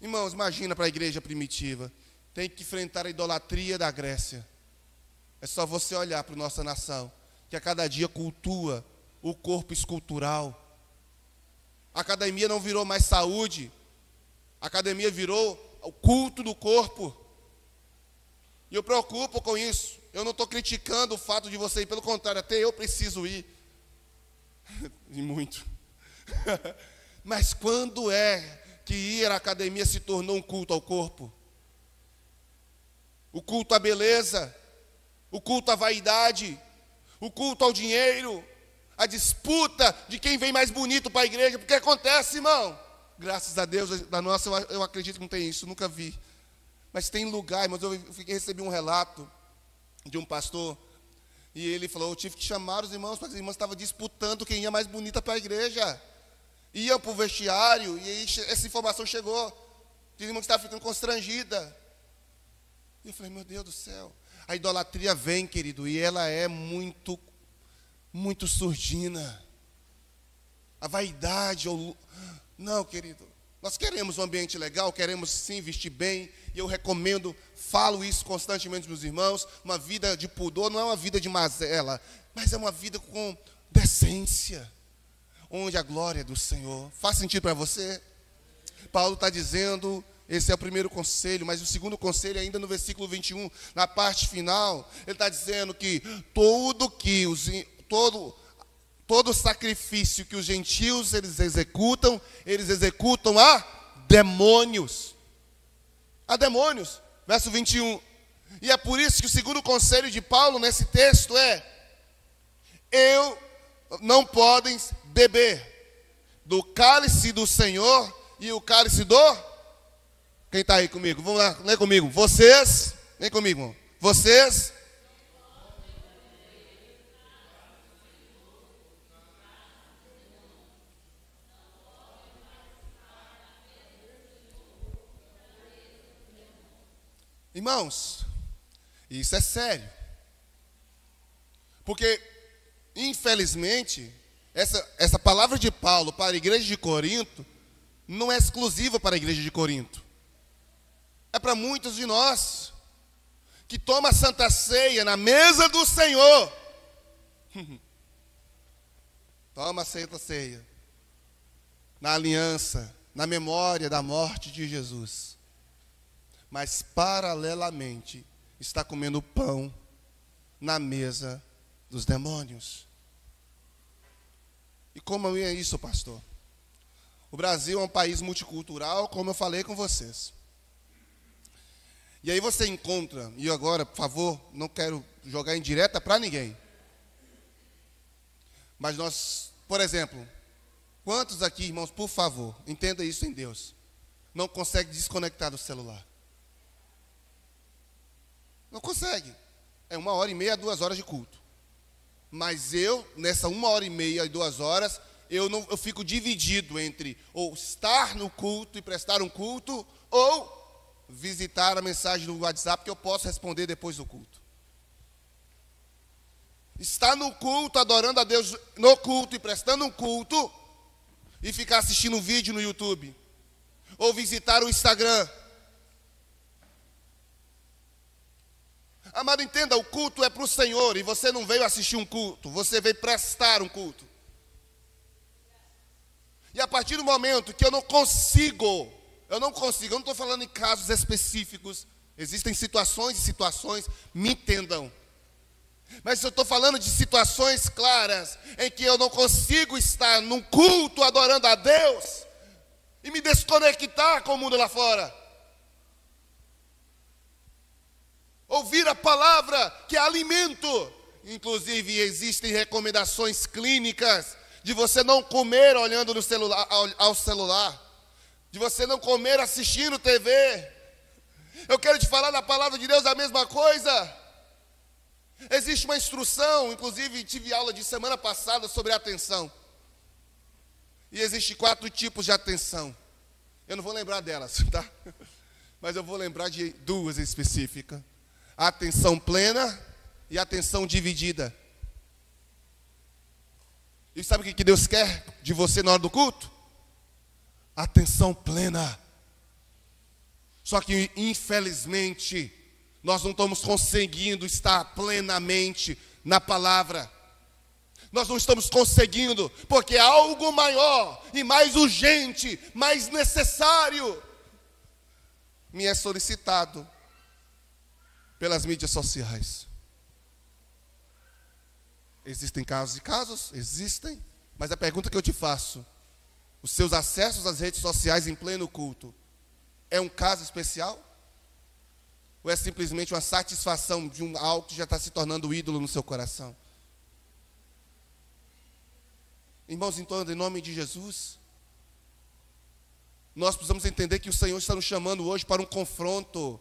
Irmãos, imagina para a igreja primitiva, tem que enfrentar a idolatria da Grécia. É só você olhar para a nossa nação, que a cada dia cultua o corpo escultural. A academia não virou mais saúde, a academia virou o culto do corpo. E eu preocupo com isso. Eu não estou criticando o fato de você ir, pelo contrário, até eu preciso ir. E muito. Mas quando é que ir à academia se tornou um culto ao corpo? O culto à beleza, o culto à vaidade, o culto ao dinheiro, a disputa de quem vem mais bonito para a igreja. Porque acontece, irmão. Graças a Deus, da nossa, eu acredito que não tem isso, nunca vi. Mas tem lugar, mas eu recebi um relato de um pastor, e ele falou: eu tive que chamar os irmãos, porque os irmãos estavam disputando quem ia mais bonita para a igreja. Iam para o vestiário, e aí essa informação chegou. Os irmãos estavam ficando constrangidos. E eu falei, meu Deus do céu. A idolatria vem, querido, e ela é muito, muito surdina. A vaidade, não, querido. Nós queremos um ambiente legal, queremos sim vestir bem, e eu recomendo, falo isso constantemente para os meus irmãos, uma vida de pudor não é uma vida de mazela, mas é uma vida com decência, onde a glória é do Senhor. Faz sentido para você? Paulo está dizendo, esse é o primeiro conselho, mas o segundo conselho, ainda no versículo 21, na parte final, ele está dizendo que todo sacrifício que os gentios eles executam a demônios. A demônios. Verso 21. E é por isso que o segundo conselho de Paulo nesse texto é: não podem beber do cálice do Senhor e o cálice do... Quem está aí comigo? Vamos lá, lê comigo. Vocês, vem comigo. Vocês... Irmãos, isso é sério. Porque, infelizmente, essa palavra de Paulo para a igreja de Corinto não é exclusiva para a igreja de Corinto. É para muitos de nós que toma a Santa Ceia na mesa do Senhor. Toma a Santa Ceia na aliança, na memória da morte de Jesus. Mas, paralelamente, está comendo pão na mesa dos demônios. E como é isso, pastor? O Brasil é um país multicultural, como eu falei com vocês. E aí você encontra, e agora, por favor, não quero jogar indireta para ninguém. Mas nós, por exemplo, quantos aqui, irmãos, por favor, entenda isso em Deus, não consegue desconectar do celular? Não consegue. É 1h30 a 2 horas de culto. Mas nessa 1h30 e 2 horas, eu fico dividido entre ou estar no culto e prestar um culto, ou visitar a mensagem do WhatsApp que eu posso responder depois do culto. Estar no culto, adorando a Deus no culto e prestando um culto, e ficar assistindo um vídeo no YouTube, ou visitar o Instagram. Amado, entenda, o culto é para o Senhor, e você não veio assistir um culto, você veio prestar um culto. E a partir do momento que eu não estou falando em casos específicos, existem situações e situações, me entendam. Mas eu estou falando de situações claras, em que eu não consigo estar num culto adorando a Deus, e me desconectar com o mundo lá fora. Ouvir a palavra que é alimento. Inclusive existem recomendações clínicas de você não comer olhando no celular, ao celular, de você não comer assistindo TV. Eu quero te falar da palavra de Deus a mesma coisa. Existe uma instrução, inclusive tive aula de semana passada sobre atenção. E existem 4 tipos de atenção. Eu não vou lembrar delas, tá? Mas eu vou lembrar de 2 específicas. A atenção plena e a atenção dividida. E sabe o que Deus quer de você na hora do culto? Atenção plena. Só que, infelizmente, nós não estamos conseguindo estar plenamente na palavra. Nós não estamos conseguindo, porque algo maior e mais urgente, mais necessário, me é solicitado pelas mídias sociais. Existem casos e casos? Existem. Mas a pergunta que eu te faço: os seus acessos às redes sociais em pleno culto é um caso especial? Ou é simplesmente uma satisfação de algo que já está se tornando ídolo no seu coração? Irmãos, então, em nome de Jesus, nós precisamos entender que o Senhor está nos chamando hoje para um confronto.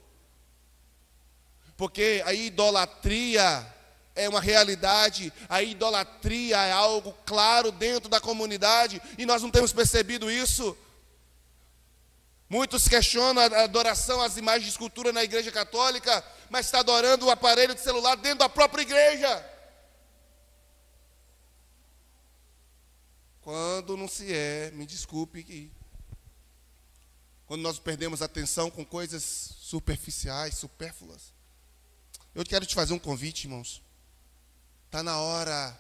Porque a idolatria é uma realidade, a idolatria é algo claro dentro da comunidade, e nós não temos percebido isso. Muitos questionam a adoração às imagens de escultura na igreja católica, mas está adorando o aparelho de celular dentro da própria igreja. Quando não se é, me desculpe, quando nós perdemos atenção com coisas superficiais, supérfluas. Eu quero te fazer um convite, irmãos. Está na hora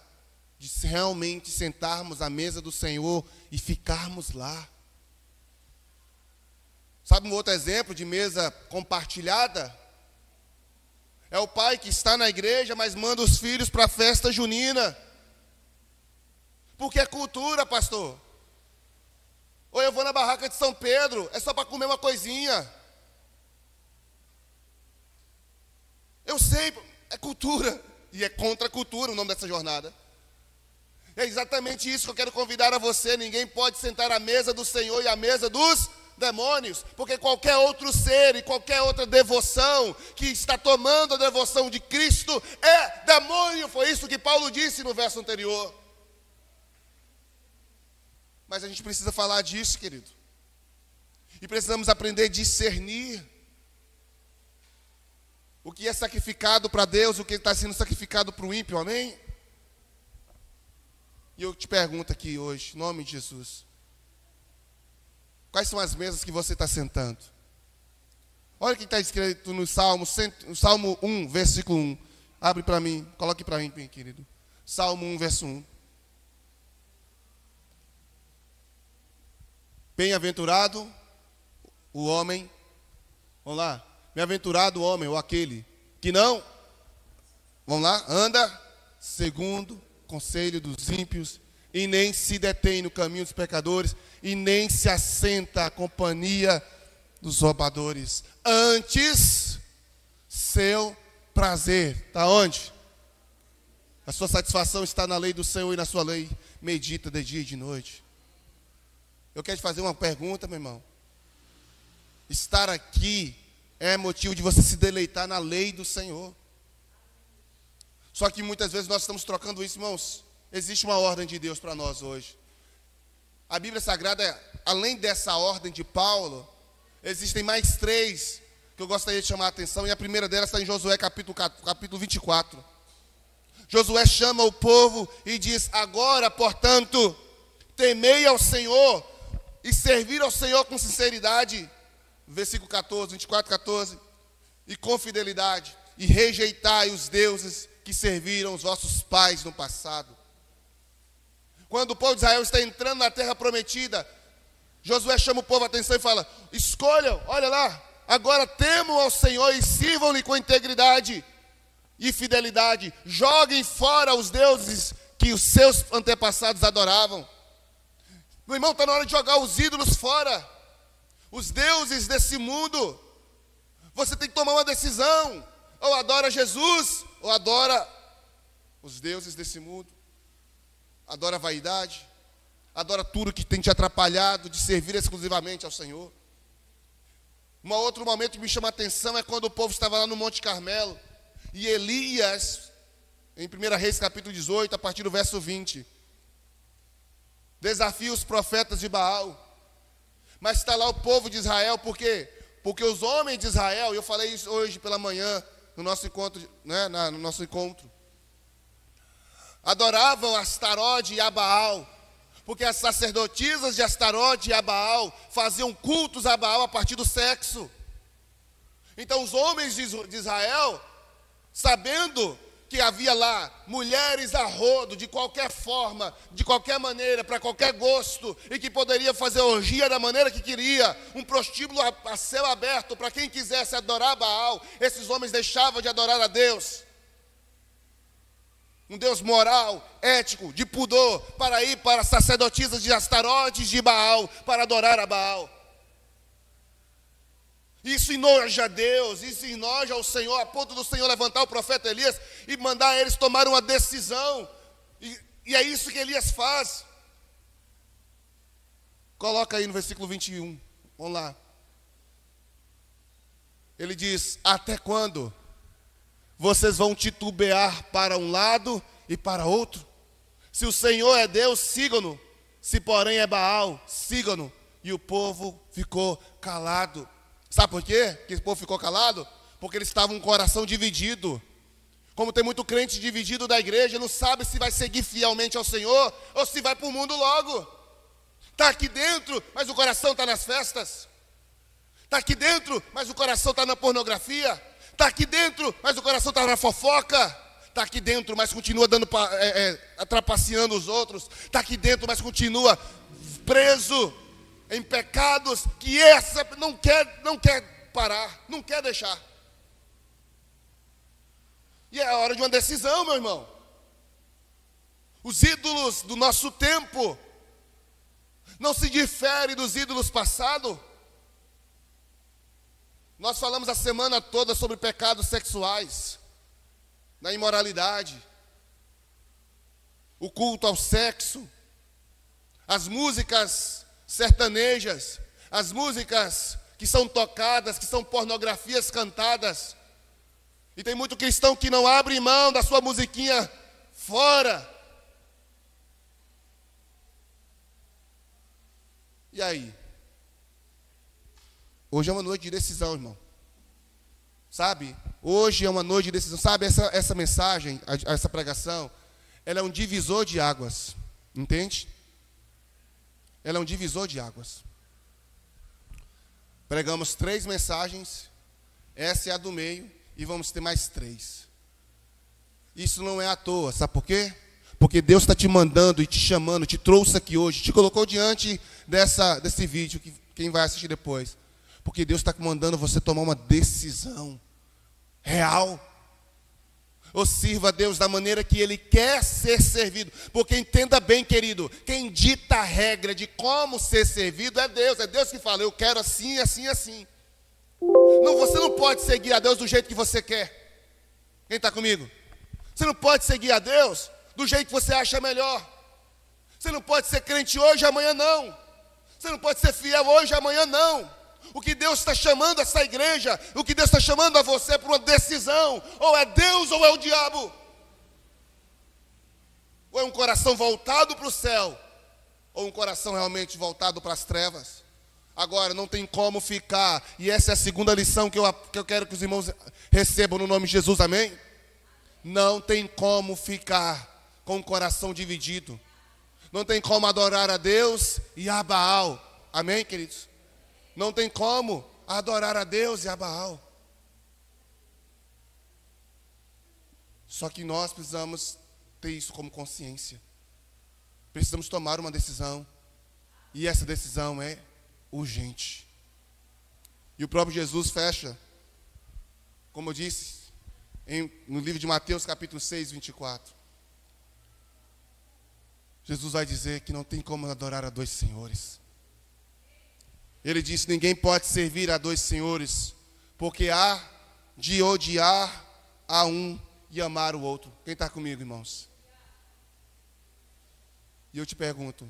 de realmente sentarmos à mesa do Senhor e ficarmos lá. Sabe um outro exemplo de mesa compartilhada? É o pai que está na igreja, mas manda os filhos para a festa junina. Porque é cultura, pastor. Ou eu vou na barraca de São Pedro, é só para comer uma coisinha. Eu sei, é cultura. E é contra a cultura o nome dessa jornada. É exatamente isso que eu quero convidar a você. Ninguém pode sentar à mesa do Senhor e à mesa dos demônios, porque qualquer outro ser e qualquer outra devoção que está tomando a devoção de Cristo é demônio. Foi isso que Paulo disse no verso anterior. Mas a gente precisa falar disso, querido. E precisamos aprender a discernir o que é sacrificado para Deus, o que está sendo sacrificado para o ímpio, amém? E eu te pergunto aqui hoje, em nome de Jesus, quais são as mesas que você está sentando? Olha o que está escrito no Salmo 1, versículo 1. Abre para mim, coloque para mim, querido. Salmo 1, verso 1. Bem-aventurado o homem, vamos lá, bem-aventurado o homem ou aquele que não, vamos lá, anda segundo o conselho dos ímpios, e nem se detém no caminho dos pecadores, e nem se assenta à companhia dos roubadores. Antes, seu prazer, está onde? A sua satisfação está na lei do Senhor, e na sua lei medita de dia e de noite. Eu quero te fazer uma pergunta, meu irmão. Estar aqui é motivo de você se deleitar na lei do Senhor. Só que muitas vezes nós estamos trocando isso, irmãos. Existe uma ordem de Deus para nós hoje. A Bíblia Sagrada, além dessa ordem de Paulo, existem mais 3 que eu gostaria de chamar a atenção. E a primeira delas está em Josué capítulo 24. Josué chama o povo e diz: agora, portanto, temei ao Senhor e servir ao Senhor com sinceridade, versículo 14, 24, 14, e com fidelidade, e rejeitai os deuses que serviram os vossos pais no passado. Quando o povo de Israel está entrando na terra prometida, Josué chama o povo a atenção e fala: escolham, olha lá, agora temam ao Senhor e sirvam-lhe com integridade e fidelidade, joguem fora os deuses que os seus antepassados adoravam. Meu irmão, está na hora de jogar os ídolos fora, os deuses desse mundo. Você tem que tomar uma decisão: ou adora Jesus, ou adora os deuses desse mundo. Adora a vaidade, adora tudo que tem te atrapalhado de servir exclusivamente ao Senhor. Um outro momento que me chama a atenção é quando o povo estava lá no Monte Carmelo, e Elias, em 1 Reis capítulo 18, a partir do verso 20, desafia os profetas de Baal. Mas está lá o povo de Israel, por quê? Porque os homens de Israel, e eu falei isso hoje pela manhã, no nosso encontro, no nosso encontro, adoravam Astarote e a Baal, porque as sacerdotisas de Astarote e a Baal faziam cultos a Baal a partir do sexo. Então os homens de Israel, sabendo que havia lá mulheres a rodo, de qualquer forma, de qualquer maneira, para qualquer gosto, e que poderia fazer orgia da maneira que queria, um prostíbulo a céu aberto para quem quisesse adorar Baal, esses homens deixavam de adorar a Deus, um Deus moral, ético, de pudor, para ir para sacerdotisas de Astarote e de Baal, para adorar a Baal. Isso enoja a Deus, isso enoja ao Senhor, a ponto do Senhor levantar o profeta Elias e mandar eles tomar uma decisão. E é isso que Elias faz. Coloca aí no versículo 21, vamos lá. Ele diz: até quando vocês vão titubear para um lado e para outro? Se o Senhor é Deus, sigam-no. Se porém é Baal, sigam-no. e o povo ficou calado. Sabe por quê que o povo ficou calado? Porque eles estavam com o coração dividido. Como tem muito crente dividido da igreja, não sabe se vai seguir fielmente ao Senhor ou se vai para o mundo logo. Está aqui dentro, mas o coração está nas festas. Está aqui dentro, mas o coração está na pornografia. Está aqui dentro, mas o coração está na fofoca. Está aqui dentro, mas continua atrapaceando os outros. Está aqui dentro, mas continua preso em pecados que essa não quer parar, não quer deixar. E é a hora de uma decisão, meu irmão. Os ídolos do nosso tempo não se diferem dos ídolos passados. Nós falamos a semana toda sobre pecados sexuais, da imoralidade, o culto ao sexo, as músicas sertanejas, as músicas que são tocadas, que são pornografias cantadas. E tem muito cristão que não abre mão da sua musiquinha fora. E aí? Hoje é uma noite de decisão, irmão. Sabe? Hoje é uma noite de decisão. Sabe, essa mensagem, essa pregação, ela é um divisor de águas. Entende? Ela é um divisor de águas. Pregamos 3 mensagens. Essa é a do meio. E vamos ter mais 3. Isso não é à toa, sabe por quê? Porque Deus está te mandando e te chamando, te trouxe aqui hoje, te colocou diante desse vídeo, que quem vai assistir depois. Porque Deus está mandando você tomar uma decisão real. Ou sirva a Deus da maneira que Ele quer ser servido. Porque entenda bem, querido, quem dita a regra de como ser servido é Deus. É Deus que fala, eu quero assim, assim, assim. Não, você não pode seguir a Deus do jeito que você quer. Quem está comigo? Você não pode seguir a Deus do jeito que você acha melhor. Você não pode ser crente hoje, amanhã não. Você não pode ser fiel hoje, amanhã não. O que Deus está chamando essa igreja, o que Deus está chamando a você é para uma decisão. Ou é Deus ou é o diabo. Ou é um coração voltado para o céu, ou um coração realmente voltado para as trevas. Agora, não tem como ficar, e essa é a segunda lição que eu quero que os irmãos recebam no nome de Jesus, amém? Não tem como ficar com o coração dividido. Não tem como adorar a Deus e a Baal, amém, queridos? Não tem como adorar a Deus e a Baal. Só que nós precisamos ter isso como consciência. Precisamos tomar uma decisão, e essa decisão é urgente. E o próprio Jesus fecha, como eu disse, no livro de Mateus, capítulo 6, 24. Jesus vai dizer que não tem como adorar a 2 senhores. Ele disse, ninguém pode servir a 2 senhores, porque há de odiar a um e amar o outro. Quem está comigo, irmãos? E eu te pergunto,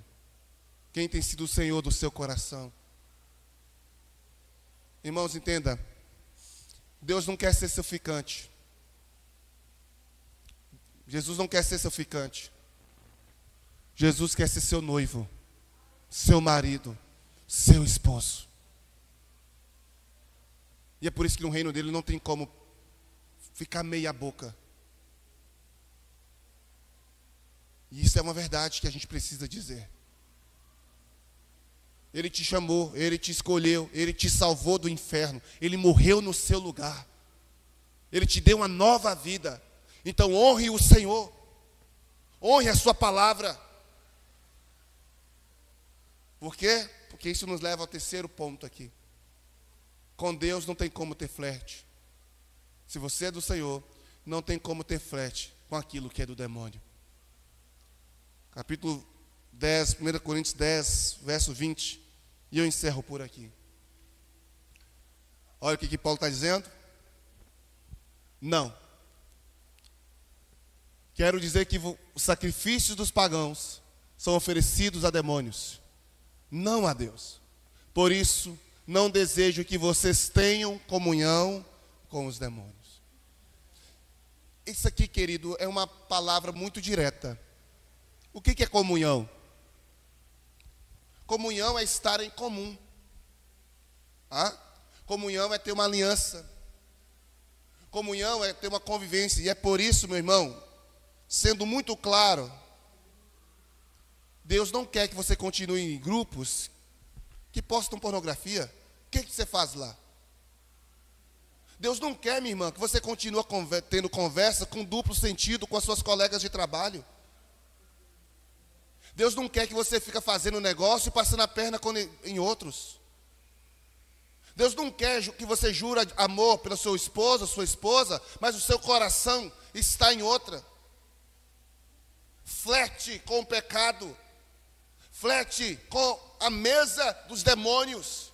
quem tem sido o Senhor do seu coração? Irmãos, entenda, Deus não quer ser seu ficante. Jesus não quer ser seu ficante. Jesus quer ser seu noivo, seu marido, seu esposo. E é por isso que no reino dele não tem como ficar meia boca. E isso é uma verdade que a gente precisa dizer. Ele te chamou, Ele te escolheu, Ele te salvou do inferno. Ele morreu no seu lugar. Ele te deu uma nova vida. Então honre o Senhor. Honre a sua palavra. Por quê? Porque isso nos leva ao terceiro ponto aqui. Com Deus não tem como ter flerte. Se você é do Senhor, não tem como ter flerte com aquilo que é do demônio. Capítulo 10, 1 Coríntios 10, verso 20. E eu encerro por aqui. Olha o que Paulo está dizendo. Não. Quero dizer que os sacrifícios dos pagãos são oferecidos a demônios, não a Deus. Por isso, não desejo que vocês tenham comunhão com os demônios. Isso aqui, querido, é uma palavra muito direta. O que é comunhão? Comunhão é estar em comum. Comunhão é ter uma aliança. Comunhão é ter uma convivência. E é por isso, meu irmão, sendo muito claro, Deus não quer que você continue em grupos que postam pornografia. O que você faz lá? Deus não quer, minha irmã, que você continue tendo conversa com duplo sentido com as suas colegas de trabalho. Deus não quer que você fique fazendo negócio e passando a perna em outros. Deus não quer que você jure amor pelo seu esposo, sua esposa, mas o seu coração está em outra. Flerte com o pecado. Flerte com a mesa dos demônios.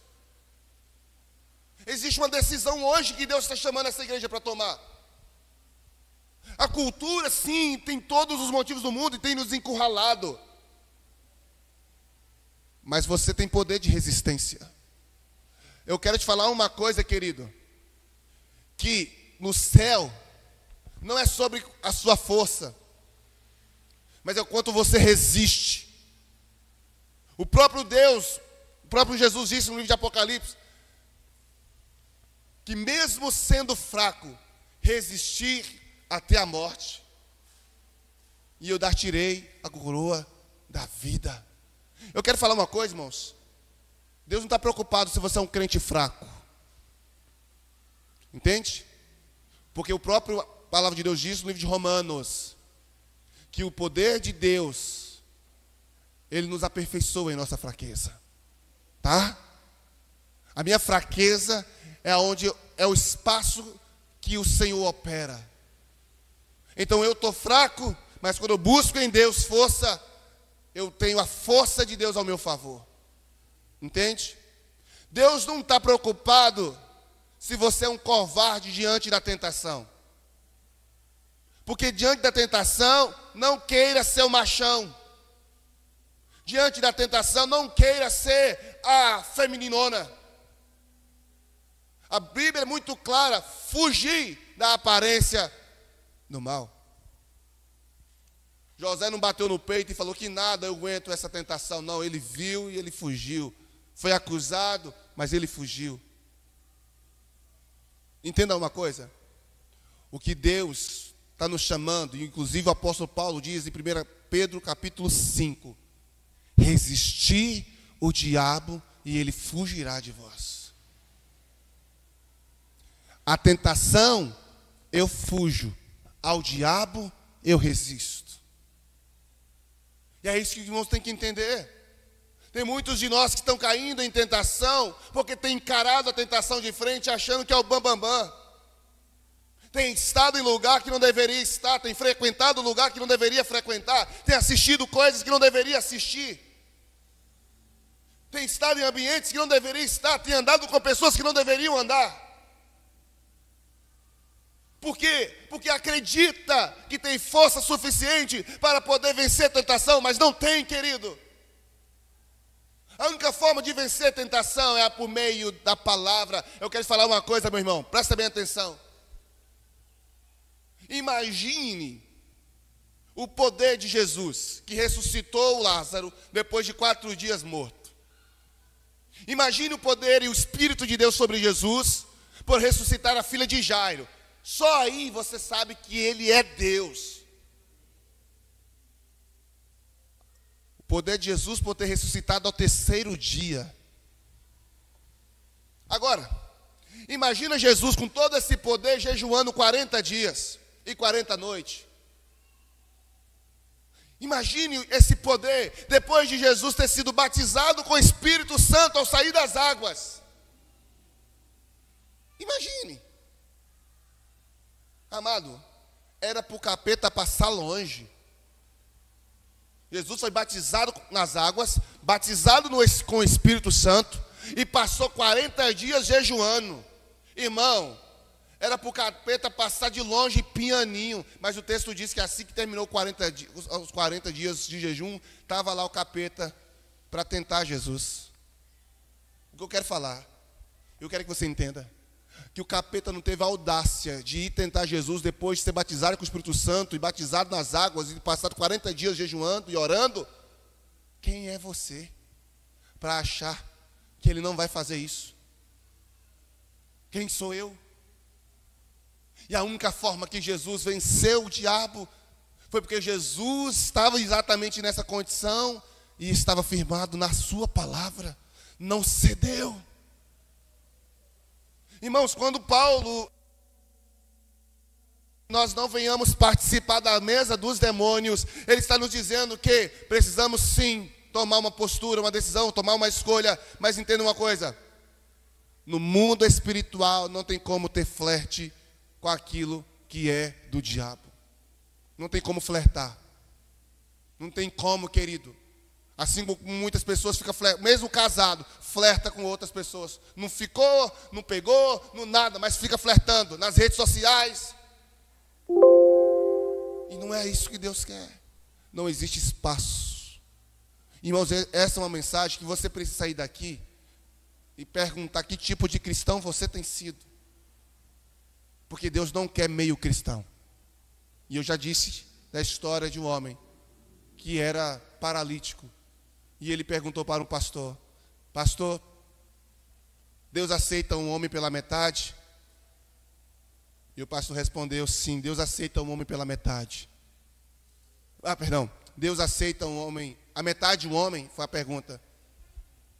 Existe uma decisão hoje que Deus está chamando essa igreja para tomar. A cultura, sim, tem todos os motivos do mundo e tem nos encurralado. Mas você tem poder de resistência. Eu quero te falar uma coisa, querido. Que no céu, não é sobre a sua força, mas é o quanto você resiste. O próprio Deus, o próprio Jesus disse no livro de Apocalipse, que mesmo sendo fraco, resistir até a morte, e eu dar-te-ei a coroa da vida. Eu quero falar uma coisa, irmãos. Deus não está preocupado se você é um crente fraco. Entende? Porque o próprio palavra de Deus diz no livro de Romanos, que o poder de Deus, Ele nos aperfeiçoa em nossa fraqueza. Tá? A minha fraqueza é o espaço que o Senhor opera. Então eu estou fraco, mas quando eu busco em Deus força, eu tenho a força de Deus ao meu favor. Entende? Deus não está preocupado se você é um covarde diante da tentação. Porque diante da tentação, não queira ser o machão. Diante da tentação, não queira ser a femininona. A Bíblia é muito clara, fugir da aparência do mal. José não bateu no peito e falou que nada, eu aguento essa tentação. Não, ele viu e ele fugiu. Foi acusado, mas ele fugiu. Entenda uma coisa. O que Deus está nos chamando, inclusive o apóstolo Paulo diz em 1 Pedro capítulo 5, resistir o diabo e ele fugirá de vós. A tentação, eu fujo. Ao diabo, eu resisto. E é isso que os irmãos têm que entender. Tem muitos de nós que estão caindo em tentação, porque têm encarado a tentação de frente, achando que é o bambambam. Tem estado em lugar que não deveria estar, tem frequentado lugar que não deveria frequentar, tem assistido coisas que não deveria assistir. Tem estado em ambientes que não deveria estar, tem andado com pessoas que não deveriam andar. Por quê? Porque acredita que tem força suficiente para poder vencer a tentação, mas não tem, querido. A única forma de vencer a tentação é por meio da palavra. Eu quero falar uma coisa, meu irmão, presta bem atenção. Imagine o poder de Jesus, que ressuscitou o Lázaro depois de 4 dias morto. Imagine o poder e o Espírito de Deus sobre Jesus, por ressuscitar a filha de Jairo. Só aí você sabe que Ele é Deus. O poder de Jesus por ter ressuscitado ao 3º dia. Agora, imagina Jesus com todo esse poder jejuando 40 dias e 40 noites. Imagine esse poder depois de Jesus ter sido batizado com o Espírito Santo ao sair das águas. Imagine. Amado, era para o capeta passar longe. Jesus foi batizado nas águas, batizado com o Espírito Santo e passou 40 dias jejuando. Irmão, era para o capeta passar de longe pianinho, mas o texto diz que assim que terminou os 40 dias de jejum, estava lá o capeta para tentar Jesus. O que eu quero falar, eu quero que você entenda, que o capeta não teve a audácia de ir tentar Jesus depois de ser batizado com o Espírito Santo e batizado nas águas e passado 40 dias jejuando e orando. Quem é você para achar que ele não vai fazer isso. Quem sou eu? E a única forma que Jesus venceu o diabo foi porque Jesus estava exatamente nessa condição e estava firmado na sua palavra, não cedeu. Irmãos, quando Paulo, nós não venhamos participar da mesa dos demônios, ele está nos dizendo que precisamos sim tomar uma postura, uma decisão, tomar uma escolha, mas entenda uma coisa, no mundo espiritual não tem como ter flerte com aquilo que é do diabo. Não tem como flertar. Não tem como, querido. Assim como muitas pessoas ficam, mesmo casado, flerta com outras pessoas. Não ficou, não pegou, não nada, mas fica flertando nas redes sociais. E não é isso que Deus quer. Não existe espaço. Irmãos, essa é uma mensagem que você precisa sair daqui e perguntar que tipo de cristão você tem sido. Porque Deus não quer meio cristão. E eu já disse da história de um homem que era paralítico. E ele perguntou para um pastor: pastor, Deus aceita um homem pela metade? E o pastor respondeu: sim, Deus aceita um homem pela metade. Deus aceita um homem, a metade de um homem? Foi a pergunta.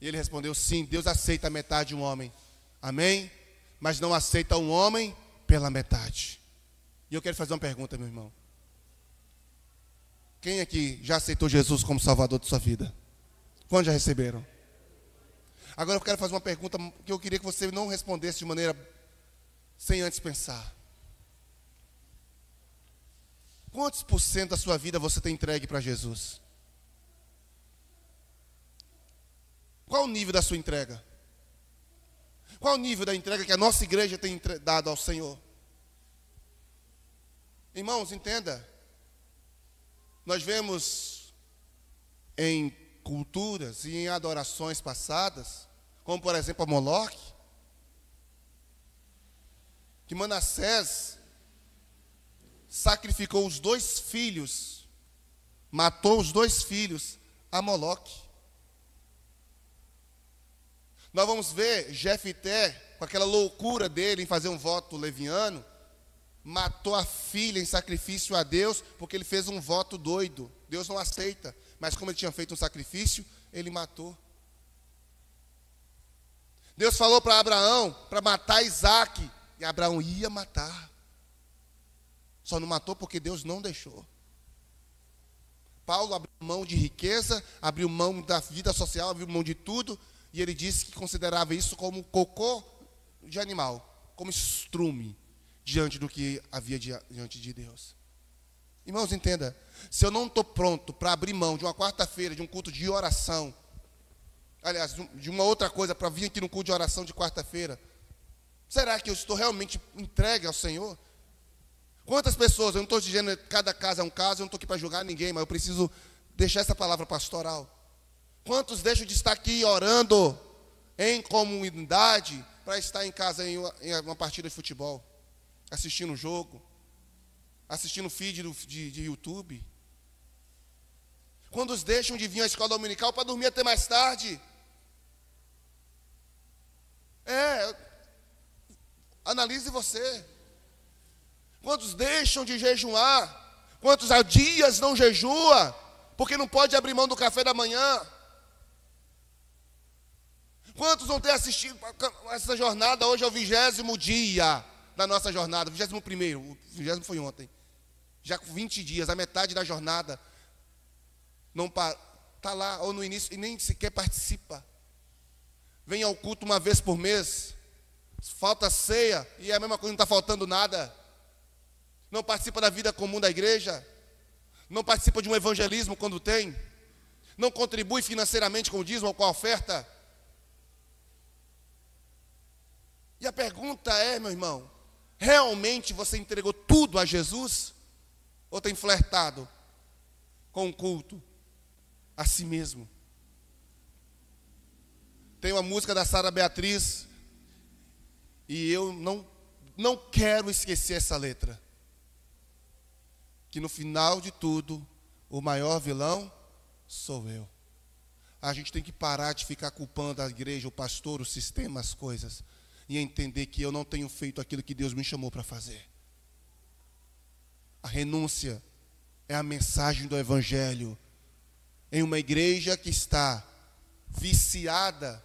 E ele respondeu: sim, Deus aceita a metade de um homem. Amém? Mas não aceita um homem pela metade. E eu quero fazer uma pergunta, meu irmão. Quem aqui já aceitou Jesus como Salvador de sua vida? Quantos já receberam? Agora eu quero fazer uma pergunta que eu queria que você não respondesse de maneira sem antes pensar. Quantos por cento da sua vida você tem entregue para Jesus? Qual o nível da sua entrega? Qual o nível da entrega que a nossa igreja tem dado ao Senhor? Irmãos, entenda. Nós vemos em culturas e em adorações passadas, como por exemplo a Moloque, que Manassés sacrificou os 2 filhos, matou os 2 filhos a Moloque. Nós vamos ver Jefité, com aquela loucura dele em fazer um voto leviano, matou a filha em sacrifício a Deus, porque ele fez um voto doido. Deus não aceita, mas como ele tinha feito um sacrifício, ele matou. Deus falou para Abraão para matar Isaac, e Abraão ia matar. Só não matou porque Deus não deixou. Paulo abriu mão de riqueza, abriu mão da vida social, abriu mão de tudo, e ele disse que considerava isso como cocô de animal, como estrume, diante do que havia diante de Deus. Irmãos, entenda, se eu não estou pronto para abrir mão de uma quarta-feira, de um culto de oração, aliás, de uma outra coisa, para vir aqui no culto de oração de quarta-feira, será que eu estou realmente entregue ao Senhor? Quantas pessoas, eu não estou dizendo que cada caso é um caso, eu não estou aqui para julgar ninguém, mas eu preciso deixar essa palavra pastoral. Quantos deixam de estar aqui orando em comunidade para estar em casa em uma partida de futebol, assistindo um jogo, assistindo feed de YouTube? Quantos deixam de vir à escola dominical para dormir até mais tarde? Analise você. Quantos deixam de jejuar? Quantos há dias não jejua? Porque não pode abrir mão do café da manhã? Quantos vão ter assistido essa jornada? Hoje é o 20º dia da nossa jornada, 21º, o 20º foi ontem. Já com 20 dias, a metade da jornada, não está lá, ou no início, e nem sequer participa. Vem ao culto uma vez por mês, falta ceia, e é a mesma coisa, não está faltando nada. Não participa da vida comum da igreja, não participa de um evangelismo quando tem, não contribui financeiramente com o dízimo ou com a oferta. E a pergunta é, meu irmão, realmente você entregou tudo a Jesus? Ou tem flertado com o culto a si mesmo? Tem uma música da Sara Beatriz, e eu não quero esquecer essa letra. Que no final de tudo, o maior vilão sou eu. A gente tem que parar de ficar culpando a igreja, o pastor, o sistema, as coisas, e entender que eu não tenho feito aquilo que Deus me chamou para fazer. A renúncia é a mensagem do Evangelho em uma igreja que está viciada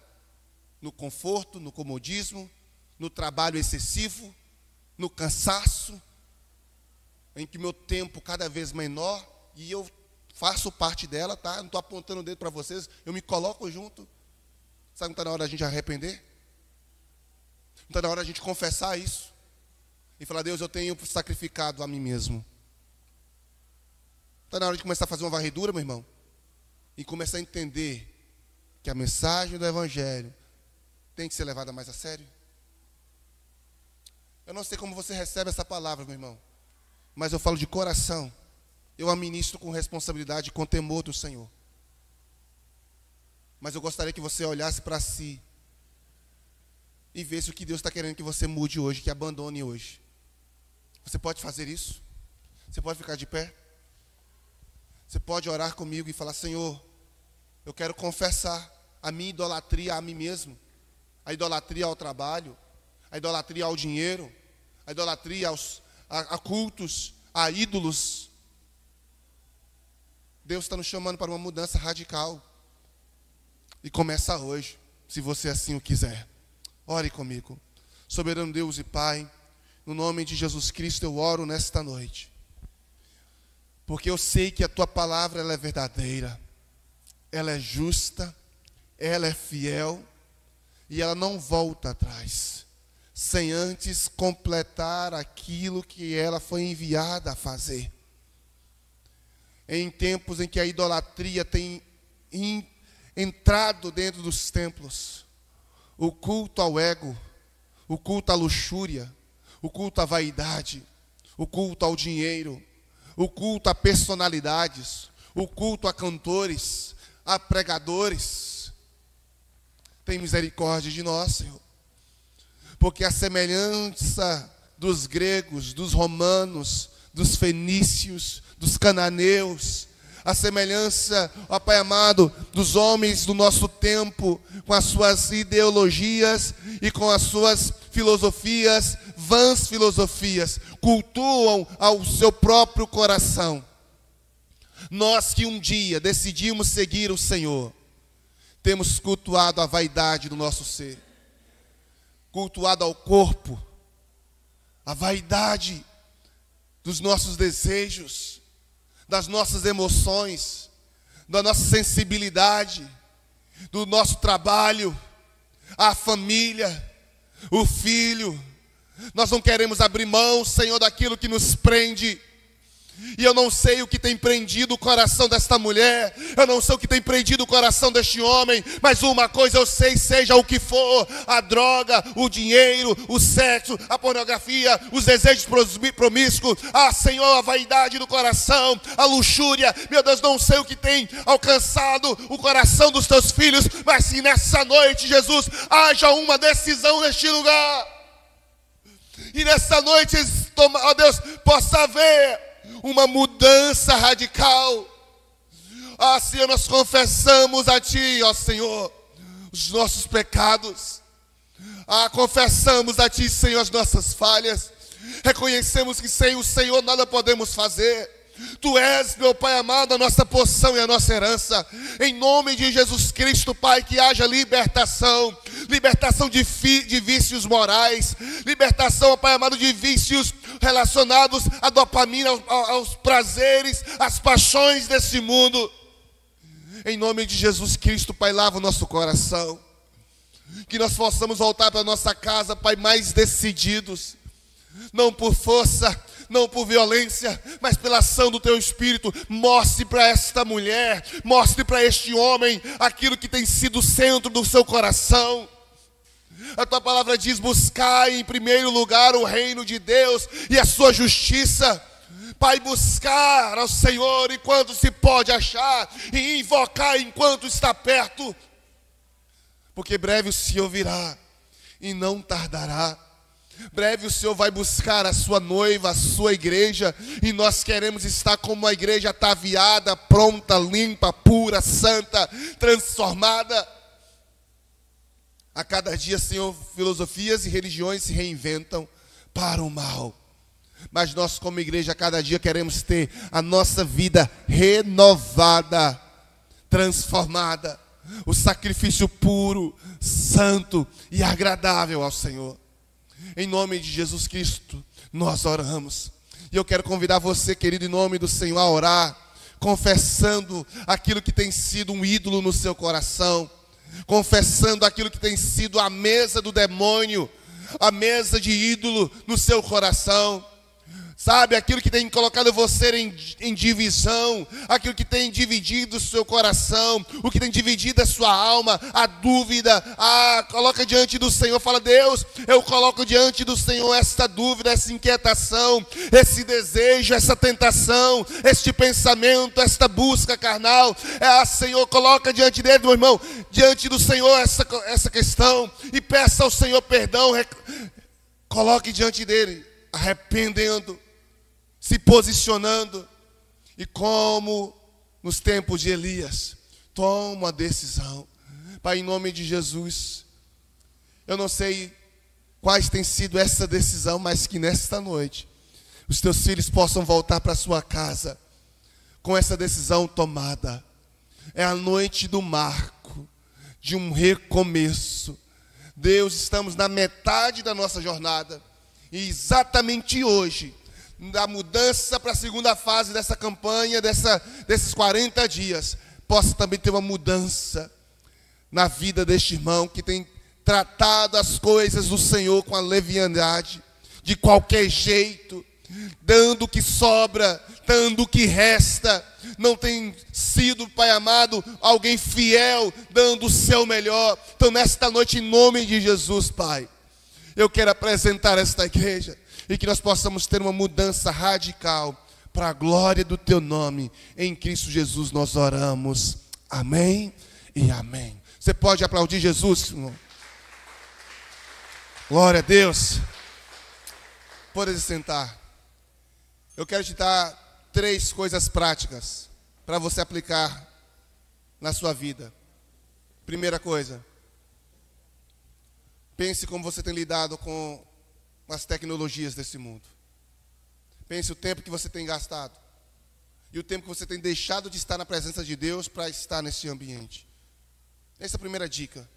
no conforto, no comodismo, no trabalho excessivo, no cansaço, em que meu tempo cada vez menor, e eu faço parte dela, tá? Não estou apontando o dedo para vocês, eu me coloco junto. Sabe que está na hora da gente arrepender? Não está na hora da gente confessar isso e falar: Deus, eu tenho sacrificado a mim mesmo. Está na hora de começar a fazer uma varredura, meu irmão, e começar a entender que a mensagem do Evangelho tem que ser levada mais a sério. Eu não sei como você recebe essa palavra, meu irmão, mas eu falo de coração. Eu a ministro com responsabilidade e com temor do Senhor. Mas eu gostaria que você olhasse para si e visse o que Deus está querendo que você mude hoje, que abandone hoje. Você pode fazer isso? Você pode ficar de pé? Você pode orar comigo e falar: Senhor, eu quero confessar a minha idolatria a mim mesmo, a idolatria ao trabalho, a idolatria ao dinheiro, a idolatria a cultos, a ídolos. Deus está nos chamando para uma mudança radical. E começa hoje, se você assim o quiser. Ore comigo. Soberano Deus e Pai, no nome de Jesus Cristo eu oro nesta noite. Porque eu sei que a Tua palavra ela é verdadeira, ela é justa, ela é fiel e ela não volta atrás, sem antes completar aquilo que ela foi enviada a fazer. Em tempos em que a idolatria tem entrado dentro dos templos, o culto ao ego, o culto à luxúria, o culto à vaidade, o culto ao dinheiro, o culto a personalidades, o culto a cantores, a pregadores. Tem misericórdia de nós, Senhor. Porque a semelhança dos gregos, dos romanos, dos fenícios, dos cananeus, a semelhança, ó Pai amado, dos homens do nosso tempo, com as suas ideologias e com as suas filosofias, vãs filosofias, cultuam ao seu próprio coração. Nós que um dia decidimos seguir o Senhor, temos cultuado a vaidade do nosso ser, cultuado ao corpo, a vaidade dos nossos desejos, das nossas emoções, da nossa sensibilidade, do nosso trabalho, a família, o filho. Nós não queremos abrir mão, Senhor, daquilo que nos prende. E eu não sei o que tem prendido o coração desta mulher, eu não sei o que tem prendido o coração deste homem, mas uma coisa eu sei, seja o que for: a droga, o dinheiro, o sexo, a pornografia, os desejos promíscuos, Senhor, a vaidade do coração, a luxúria. Meu Deus, não sei o que tem alcançado o coração dos teus filhos, mas se nessa noite, Jesus, haja uma decisão neste lugar, e nessa noite, ó Deus, possa haver uma mudança radical. Senhor, nós confessamos a Ti, ó Senhor, os nossos pecados. Confessamos a Ti, Senhor, as nossas falhas. Reconhecemos que sem o Senhor nada podemos fazer. Tu és, meu Pai amado, a nossa porção e a nossa herança. Em nome de Jesus Cristo, Pai, que haja libertação. Libertação de vícios morais. Libertação, Pai amado, de vícios relacionados à dopamina, aos prazeres, às paixões desse mundo. Em nome de Jesus Cristo, Pai, lava o nosso coração. Que nós possamos voltar para a nossa casa, Pai, mais decididos. Não por força, não por violência, mas pela ação do Teu Espírito. Mostre para esta mulher, mostre para este homem aquilo que tem sido o centro do seu coração. A Tua palavra diz: buscai em primeiro lugar o reino de Deus e a sua justiça. Pai, buscar ao Senhor enquanto se pode achar, e invocar enquanto está perto, porque breve o Senhor virá e não tardará. Breve o Senhor vai buscar a sua noiva, a sua igreja, e nós queremos estar como uma igreja ataviada, pronta, limpa, pura, santa, transformada. A cada dia, Senhor, filosofias e religiões se reinventam para o mal. Mas nós, como igreja, a cada dia queremos ter a nossa vida renovada, transformada. O sacrifício puro, santo e agradável ao Senhor. Em nome de Jesus Cristo, nós oramos. E eu quero convidar você, querido, em nome do Senhor, a orar, confessando aquilo que tem sido um ídolo no seu coração, confessando aquilo que tem sido a mesa do demônio, a mesa de ídolo no seu coração. Sabe, aquilo que tem colocado você em divisão, aquilo que tem dividido o seu coração, o que tem dividido a sua alma, a dúvida, coloca diante do Senhor, fala: Deus, eu coloco diante do Senhor esta dúvida, essa inquietação, esse desejo, essa tentação, este pensamento, esta busca carnal. Senhor, coloca diante dele, meu irmão, diante do Senhor essa questão, e peça ao Senhor perdão, coloque diante dele, arrependendo, se posicionando, e como nos tempos de Elias, toma uma decisão. Pai, em nome de Jesus, eu não sei quais tem sido essa decisão, mas que nesta noite os teus filhos possam voltar para sua casa com essa decisão tomada. É a noite do marco, de um recomeço. Deus, estamos na metade da nossa jornada, e exatamente hoje, da mudança para a segunda fase dessa campanha, desses 40 dias, possa também ter uma mudança na vida deste irmão que tem tratado as coisas do Senhor com a leviandade, de qualquer jeito, dando o que sobra, dando o que resta, não tem sido, Pai amado, alguém fiel, dando o seu melhor. Então, nesta noite, em nome de Jesus, Pai, eu quero apresentar esta igreja, e que nós possamos ter uma mudança radical para a glória do teu nome. Em Cristo Jesus nós oramos. Amém e amém. Você pode aplaudir Jesus, irmão? Glória a Deus. Pode se sentar. Eu quero te dar 3 coisas práticas para você aplicar na sua vida. Primeira coisa, pense como você tem lidado com as tecnologias desse mundo. Pense o tempo que você tem gastado e o tempo que você tem deixado de estar na presença de Deus para estar nesse ambiente. Essa é a primeira dica.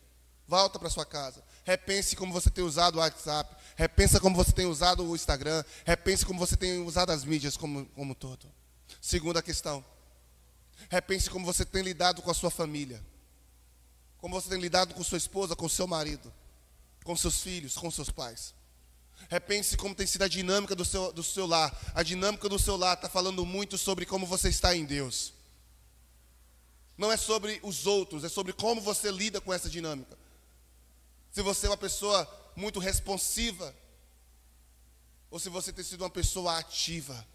Volta para sua casa. Repense como você tem usado o WhatsApp. Repensa como você tem usado o Instagram. Repense como você tem usado as mídias como todo. Segunda questão. Repense como você tem lidado com a sua família. Como você tem lidado com sua esposa, com seu marido, com seus filhos, com seus pais. Repense como tem sido a dinâmica do seu lar. A dinâmica do seu lar está falando muito sobre como você está em Deus. Não é sobre os outros, é sobre como você lida com essa dinâmica. Se você é uma pessoa muito responsiva, ou se você tem sido uma pessoa ativa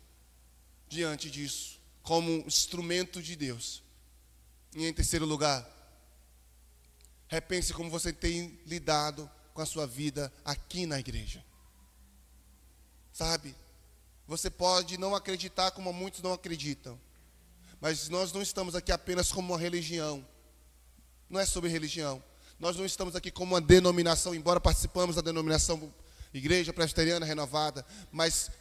diante disso, como um instrumento de Deus. E em terceiro lugar, repense como você tem lidado com a sua vida aqui na igreja. Sabe, você pode não acreditar como muitos não acreditam, mas nós não estamos aqui apenas como uma religião. Não é sobre religião. Nós não estamos aqui como uma denominação, embora participamos da denominação Igreja Presbiteriana Renovada, mas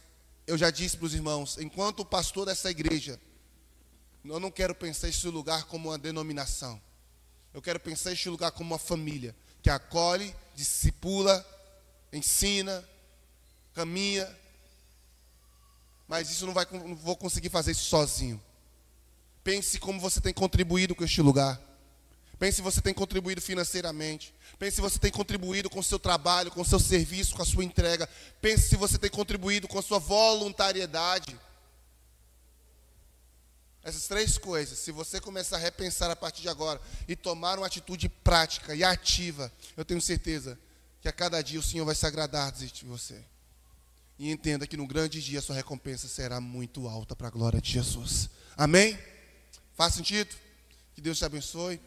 eu já disse para os irmãos, enquanto pastor dessa igreja, eu não quero pensar este lugar como uma denominação. Eu quero pensar este lugar como uma família, que acolhe, discipula, ensina, caminha. Mas isso não vou conseguir fazer isso sozinho. Pense como você tem contribuído com este lugar. Pense se você tem contribuído financeiramente. Pense se você tem contribuído com o seu trabalho, com o seu serviço, com a sua entrega. Pense se você tem contribuído com a sua voluntariedade. Essas 3 coisas, se você começar a repensar a partir de agora e tomar uma atitude prática e ativa, eu tenho certeza que a cada dia o Senhor vai se agradar de você. E entenda que no grande dia a sua recompensa será muito alta para a glória de Jesus. Amém? Faz sentido? Que Deus te abençoe.